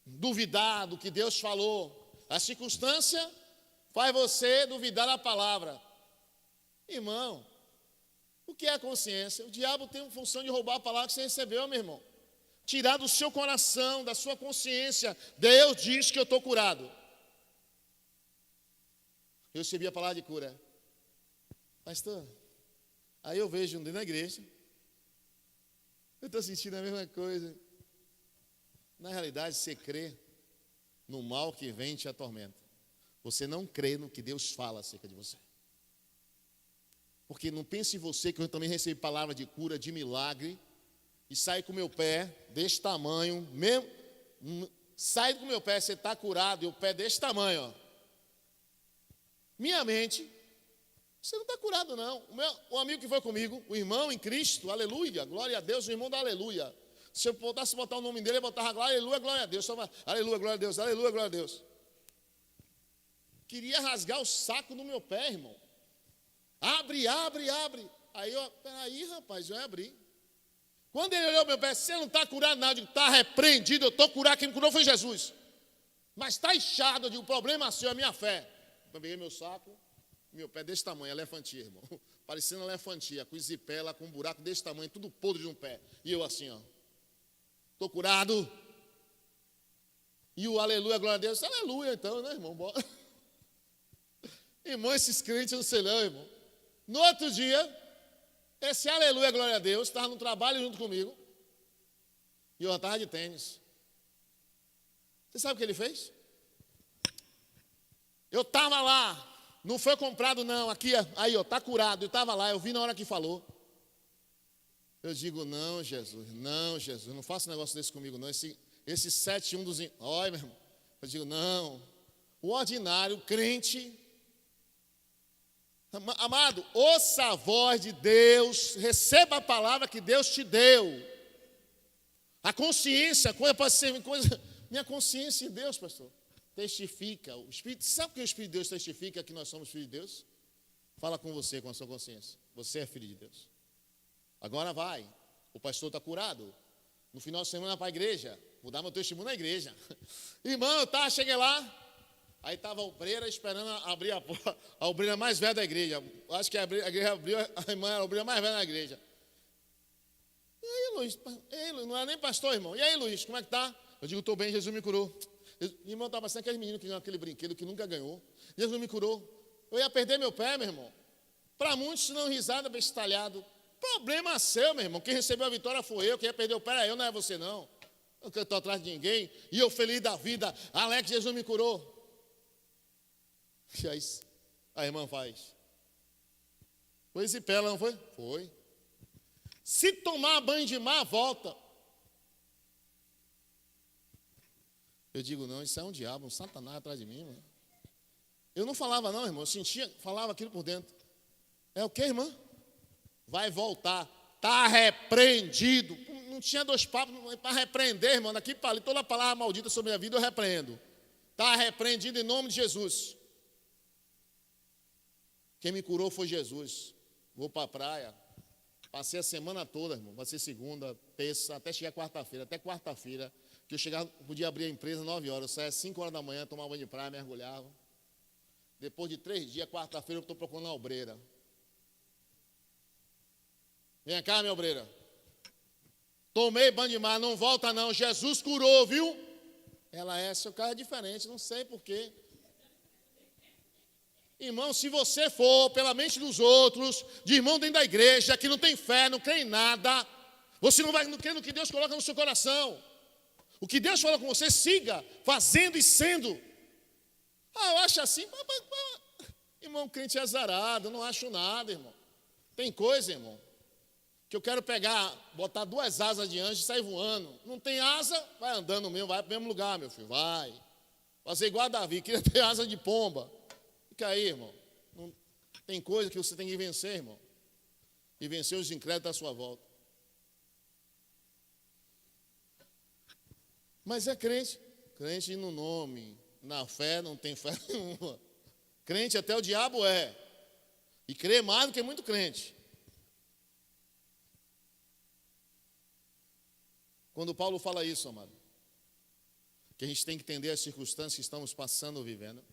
duvidar do que Deus falou. A circunstância faz você duvidar da palavra. Irmão, o que é a consciência? O diabo tem a função de roubar a palavra que você recebeu, meu irmão. Tirar do seu coração, da sua consciência. Deus diz que eu estou curado. Eu recebi a palavra de cura. Pastor, aí eu vejo dentro da igreja, eu estou sentindo a mesma coisa. Na realidade, você crê no mal que vem e te atormenta. Você não crê no que Deus fala acerca de você. Porque não pense em você que eu também recebi palavra de cura, de milagre, e sai com o meu pé desse tamanho, mesmo, sai com o meu pé, você está curado, e o pé desse tamanho, ó. Minha mente, você não está curado não. O amigo que foi comigo, o irmão em Cristo, aleluia, glória a Deus, o irmão da aleluia. Se eu pudesse botar o nome dele, eu botava aleluia, glória a Deus, aleluia, glória a Deus, aleluia, glória a Deus. Queria rasgar o saco do meu pé, irmão. Abre. Aí eu, peraí, rapaz, eu abri. Quando ele olhou meu pé, você não está curado nada, eu digo, está repreendido, eu estou curado, quem me curou foi Jesus. Mas está inchado, eu digo, o problema seu é a minha fé. Eu peguei meu saco, meu pé desse tamanho, elefantia, irmão. Parecendo elefantia, com zipela, com um buraco desse tamanho, tudo podre de um pé. E eu assim, ó, estou curado. E o aleluia, glória a Deus, aleluia então, né, irmão? Bora. Irmão, esses crentes, eu não sei não, irmão. No outro dia, esse aleluia, glória a Deus, estava no trabalho junto comigo. E eu estava de tênis. Você sabe o que ele fez? Eu estava lá, não foi comprado não, aqui, aí ó, está curado, eu estava lá, eu vi na hora que falou. Eu digo, não Jesus, não faça um negócio desse comigo não, esse 7-1 dos... Olha, meu irmão, eu digo, não, o ordinário, o crente... Amado, ouça a voz de Deus, receba a palavra que Deus te deu. A consciência, coisa pode ser coisa... Minha consciência em Deus, pastor, testifica. O Espírito, sabe o que o Espírito de Deus testifica que nós somos filhos de Deus? Fala com você, com a sua consciência. Você é filho de Deus. Agora vai. O pastor está curado. No final de semana para a igreja. Vou dar meu testemunho na igreja. Irmão, cheguei lá. Aí estava a obreira esperando abrir a porta. A obreira mais velha da igreja. Acho que a igreja abriu, a irmã era a obreira mais velha da igreja. E aí, Luiz? Não era nem pastor, irmão. E aí, Luiz, como é que tá? Eu digo, estou bem, Jesus me curou. Irmão, estava parecendo aquele menino que ganhou aquele brinquedo que nunca ganhou. Jesus me curou. Eu ia perder meu pé, meu irmão. Para muitos, não risada, bestalhado. Problema seu, meu irmão. Quem recebeu a vitória foi eu. Quem ia perder o pé era eu, não é você, não. Eu não estou atrás de ninguém. E eu feliz da vida. Alex, Jesus me curou. E aí, a irmã faz. Foi esse pé, não foi? Foi. Se tomar banho de mar, volta. Eu digo, não, isso é um diabo, um satanás atrás de mim, mano. Eu não falava não, irmão, eu sentia, falava aquilo por dentro. É o que, irmã? Vai voltar. Está repreendido. Não tinha dois papos para repreender, irmão. Daqui para ali, toda palavra maldita sobre a minha vida eu repreendo. Está repreendido em nome de Jesus. Quem me curou foi Jesus. Vou para a praia. Passei a semana toda, irmão. Vai ser segunda, terça, até chegar quarta-feira. Até quarta-feira, que eu chegava, podia abrir a empresa 9 horas. Eu saía às 5 horas da manhã, tomava banho de praia, mergulhava. Depois de 3 dias, quarta-feira, eu estou procurando uma obreira. Vem cá, minha obreira. Tomei banho de mar, não volta não. Jesus curou, viu? Ela seu carro é diferente, não sei porquê. Irmão, se você for pela mente dos outros, de irmão dentro da igreja, que não tem fé, não crê em nada, você não vai crer no que Deus coloca no seu coração. O que Deus fala com você, siga fazendo e sendo. Eu acho assim, irmão, crente é azarado, eu não acho nada, irmão. Tem coisa, irmão, que eu quero pegar, botar 2 asas de anjo e sair voando. Não tem asa, vai andando mesmo, vai para o mesmo lugar, meu filho, vai. Fazer igual a Davi, queria ter asa de pomba. Fica aí, irmão. Não, tem coisa que você tem que vencer, irmão. E vencer os incrédulos à sua volta. Mas é crente. Crente no nome, na fé, não tem fé nenhuma. Crente até o diabo é. E crê mais do que muito crente. Quando Paulo fala isso, amado, que a gente tem que entender as circunstâncias que estamos passando ou vivendo.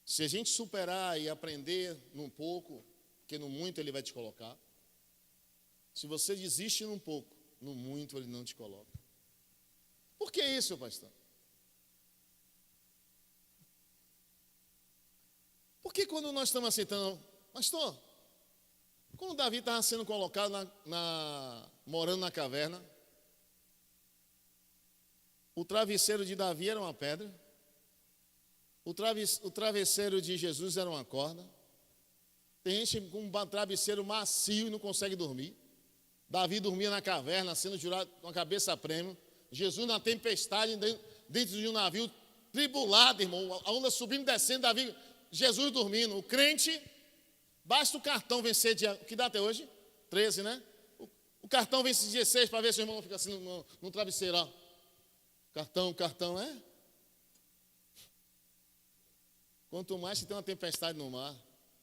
Se a gente superar e aprender num pouco, porque no muito ele vai te colocar. Se você desiste num pouco, no muito ele não te coloca. Por que isso, pastor? Porque quando nós estamos aceitando, pastor, quando Davi estava sendo colocado morando na caverna, o travesseiro de Davi era uma pedra, o travesseiro de Jesus era uma corda. Tem gente com um travesseiro macio e não consegue dormir. Davi dormia na caverna, sendo jurado com a cabeça a prêmio. Jesus na tempestade, dentro de um navio tribulado, irmão, a onda subindo e descendo, Davi, Jesus dormindo. O crente, basta o cartão vencer dia, que dá até hoje? 13, né? O cartão vence 16 para ver se o irmão não fica assim no travesseiro, ó. Cartão, é? Quanto mais você tem uma tempestade no mar,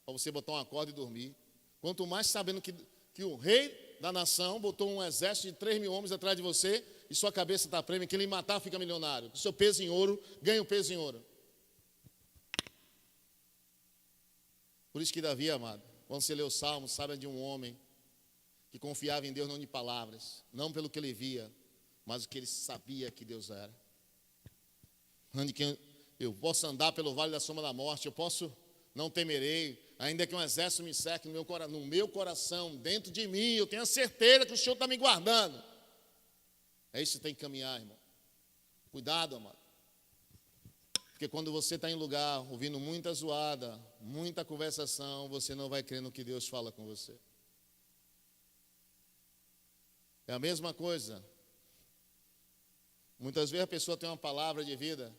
para você botar uma corda e dormir. Quanto mais sabendo que o rei da nação botou um exército de 3.000 homens atrás de você e sua cabeça está prêmio, que ele matar fica milionário. O seu peso em ouro, ganha o peso em ouro. Por isso que Davi, amado, quando você lê o Salmo, sabe de um homem que confiava em Deus não de palavras, não pelo que ele via, mas o que ele sabia que Deus era. Eu posso andar pelo vale da sombra da morte, eu posso, não temerei, ainda que um exército me cerque no meu coração, dentro de mim, eu tenho a certeza que o Senhor está me guardando. É isso que tem que caminhar, irmão. Cuidado, amado. Porque quando você está em lugar, ouvindo muita zoada, muita conversação, você não vai crer no que Deus fala com você. É a mesma coisa. Muitas vezes a pessoa tem uma palavra de vida,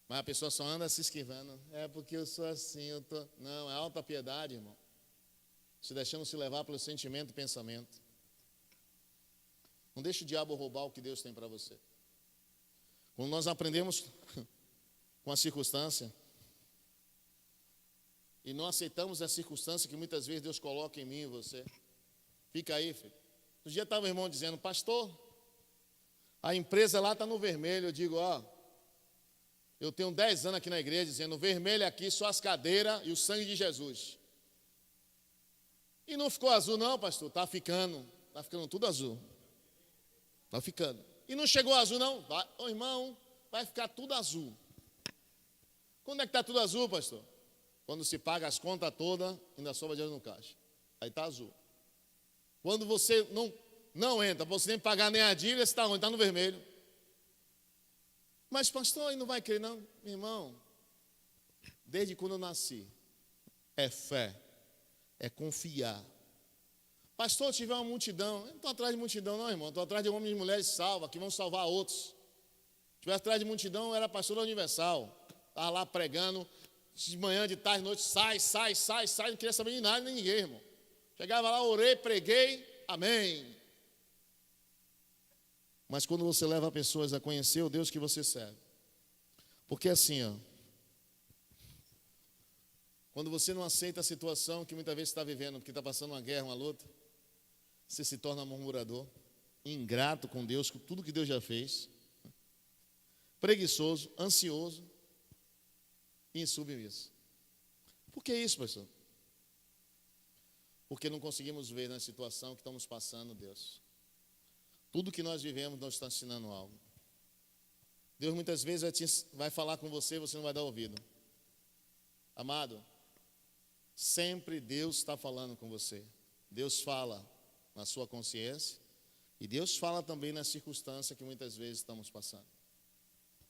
mas a pessoa só anda se esquivando. É porque eu sou assim, eu tô... Não, é alta piedade, irmão. Se deixando se levar pelo sentimento e pensamento. Não deixe o diabo roubar o que Deus tem para você. Quando nós aprendemos com a circunstância e não aceitamos a circunstância que muitas vezes Deus coloca em mim e você, Fica aí, filho. Um dia estava o irmão dizendo, pastor, a empresa lá está no vermelho. Eu digo, ó, eu tenho 10 anos aqui na igreja dizendo, vermelho aqui, só as cadeiras e o sangue de Jesus. E não ficou azul não, pastor, está ficando tudo azul. Está ficando. E não chegou azul não, vai, ô irmão, vai ficar tudo azul. Quando é que está tudo azul, pastor? Quando se paga as contas todas, ainda sobra dinheiro no caixa. Aí está azul. Quando você não entra, você nem pagar nem a dívida, você está onde? Está no vermelho. Mas pastor, aí não vai crer não? Meu irmão, desde quando eu nasci, é fé, é confiar. Pastor, eu tive uma multidão. Eu não estou atrás de multidão não, irmão. Estou atrás de homens e mulheres salvas, que vão salvar outros. Se estivesse atrás de multidão, eu era pastor da Universal. Estava lá pregando, de manhã, de tarde, de noite, sai. Não queria saber de nada, nem ninguém, irmão. Chegava lá, orei, preguei, amém. Mas quando você leva pessoas a conhecer o Deus que você serve. Porque assim, ó. Quando você não aceita a situação que muitas vezes está vivendo, porque está passando uma guerra, uma luta, você se torna murmurador, ingrato com Deus, com tudo que Deus já fez, preguiçoso, ansioso e insubmisso. Por que isso, pastor? Porque não conseguimos ver na situação que estamos passando, Deus. Tudo que nós vivemos, nós está ensinando algo. Deus muitas vezes vai falar com você e você não vai dar ouvido. Amado, sempre Deus está falando com você. Deus fala na sua consciência e Deus fala também na circunstância que muitas vezes estamos passando.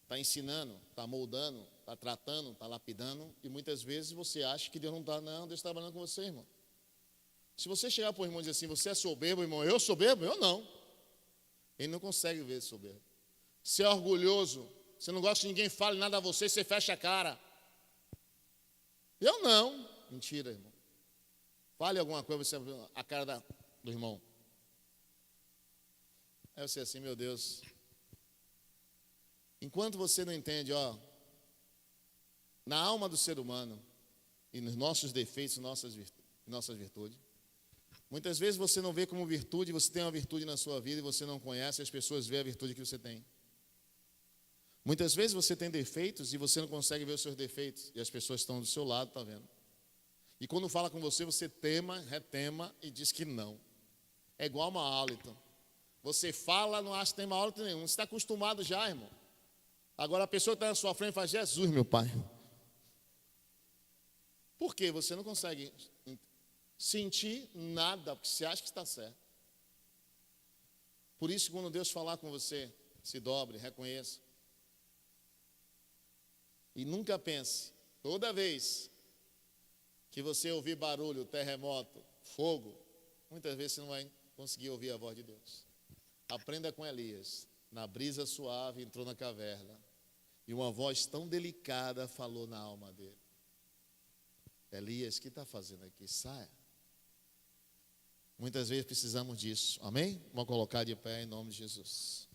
Está ensinando, está moldando, está tratando, está lapidando e muitas vezes você acha que Deus não está, não, Deus está trabalhando com você, irmão. Se você chegar para o irmão e dizer assim, você é soberbo, irmão, eu soberbo? Eu não. Ele não consegue ver soberbo. Você é orgulhoso, você não gosta que ninguém fale nada a você, você fecha a cara. Eu não. Mentira, irmão. Fale alguma coisa, você a cara do irmão. Aí você assim, meu Deus. Enquanto você não entende, ó, na alma do ser humano e nos nossos defeitos, nossas virtudes, muitas vezes você não vê como virtude, você tem uma virtude na sua vida e você não conhece, as pessoas veem a virtude que você tem. Muitas vezes você tem defeitos e você não consegue ver os seus defeitos e as pessoas estão do seu lado, está vendo? E quando fala com você, você tema, retema e diz que não. É igual uma hálito. Você fala, não acha que tem mau hálito nenhum. Você está acostumado já, irmão. Agora a pessoa que está na sua frente faz, Jesus, meu pai. Por quê? Você não consegue sentir nada, porque você acha que está certo. Por isso, quando Deus falar com você, se dobre, reconheça. E nunca pense, toda vez que você ouvir barulho, terremoto, fogo, muitas vezes você não vai conseguir ouvir a voz de Deus. Aprenda com Elias. Na brisa suave entrou na caverna e uma voz tão delicada falou na alma dele. Elias, o que está fazendo aqui? Saia. Muitas vezes precisamos disso. Amém? Vamos colocar de pé em nome de Jesus.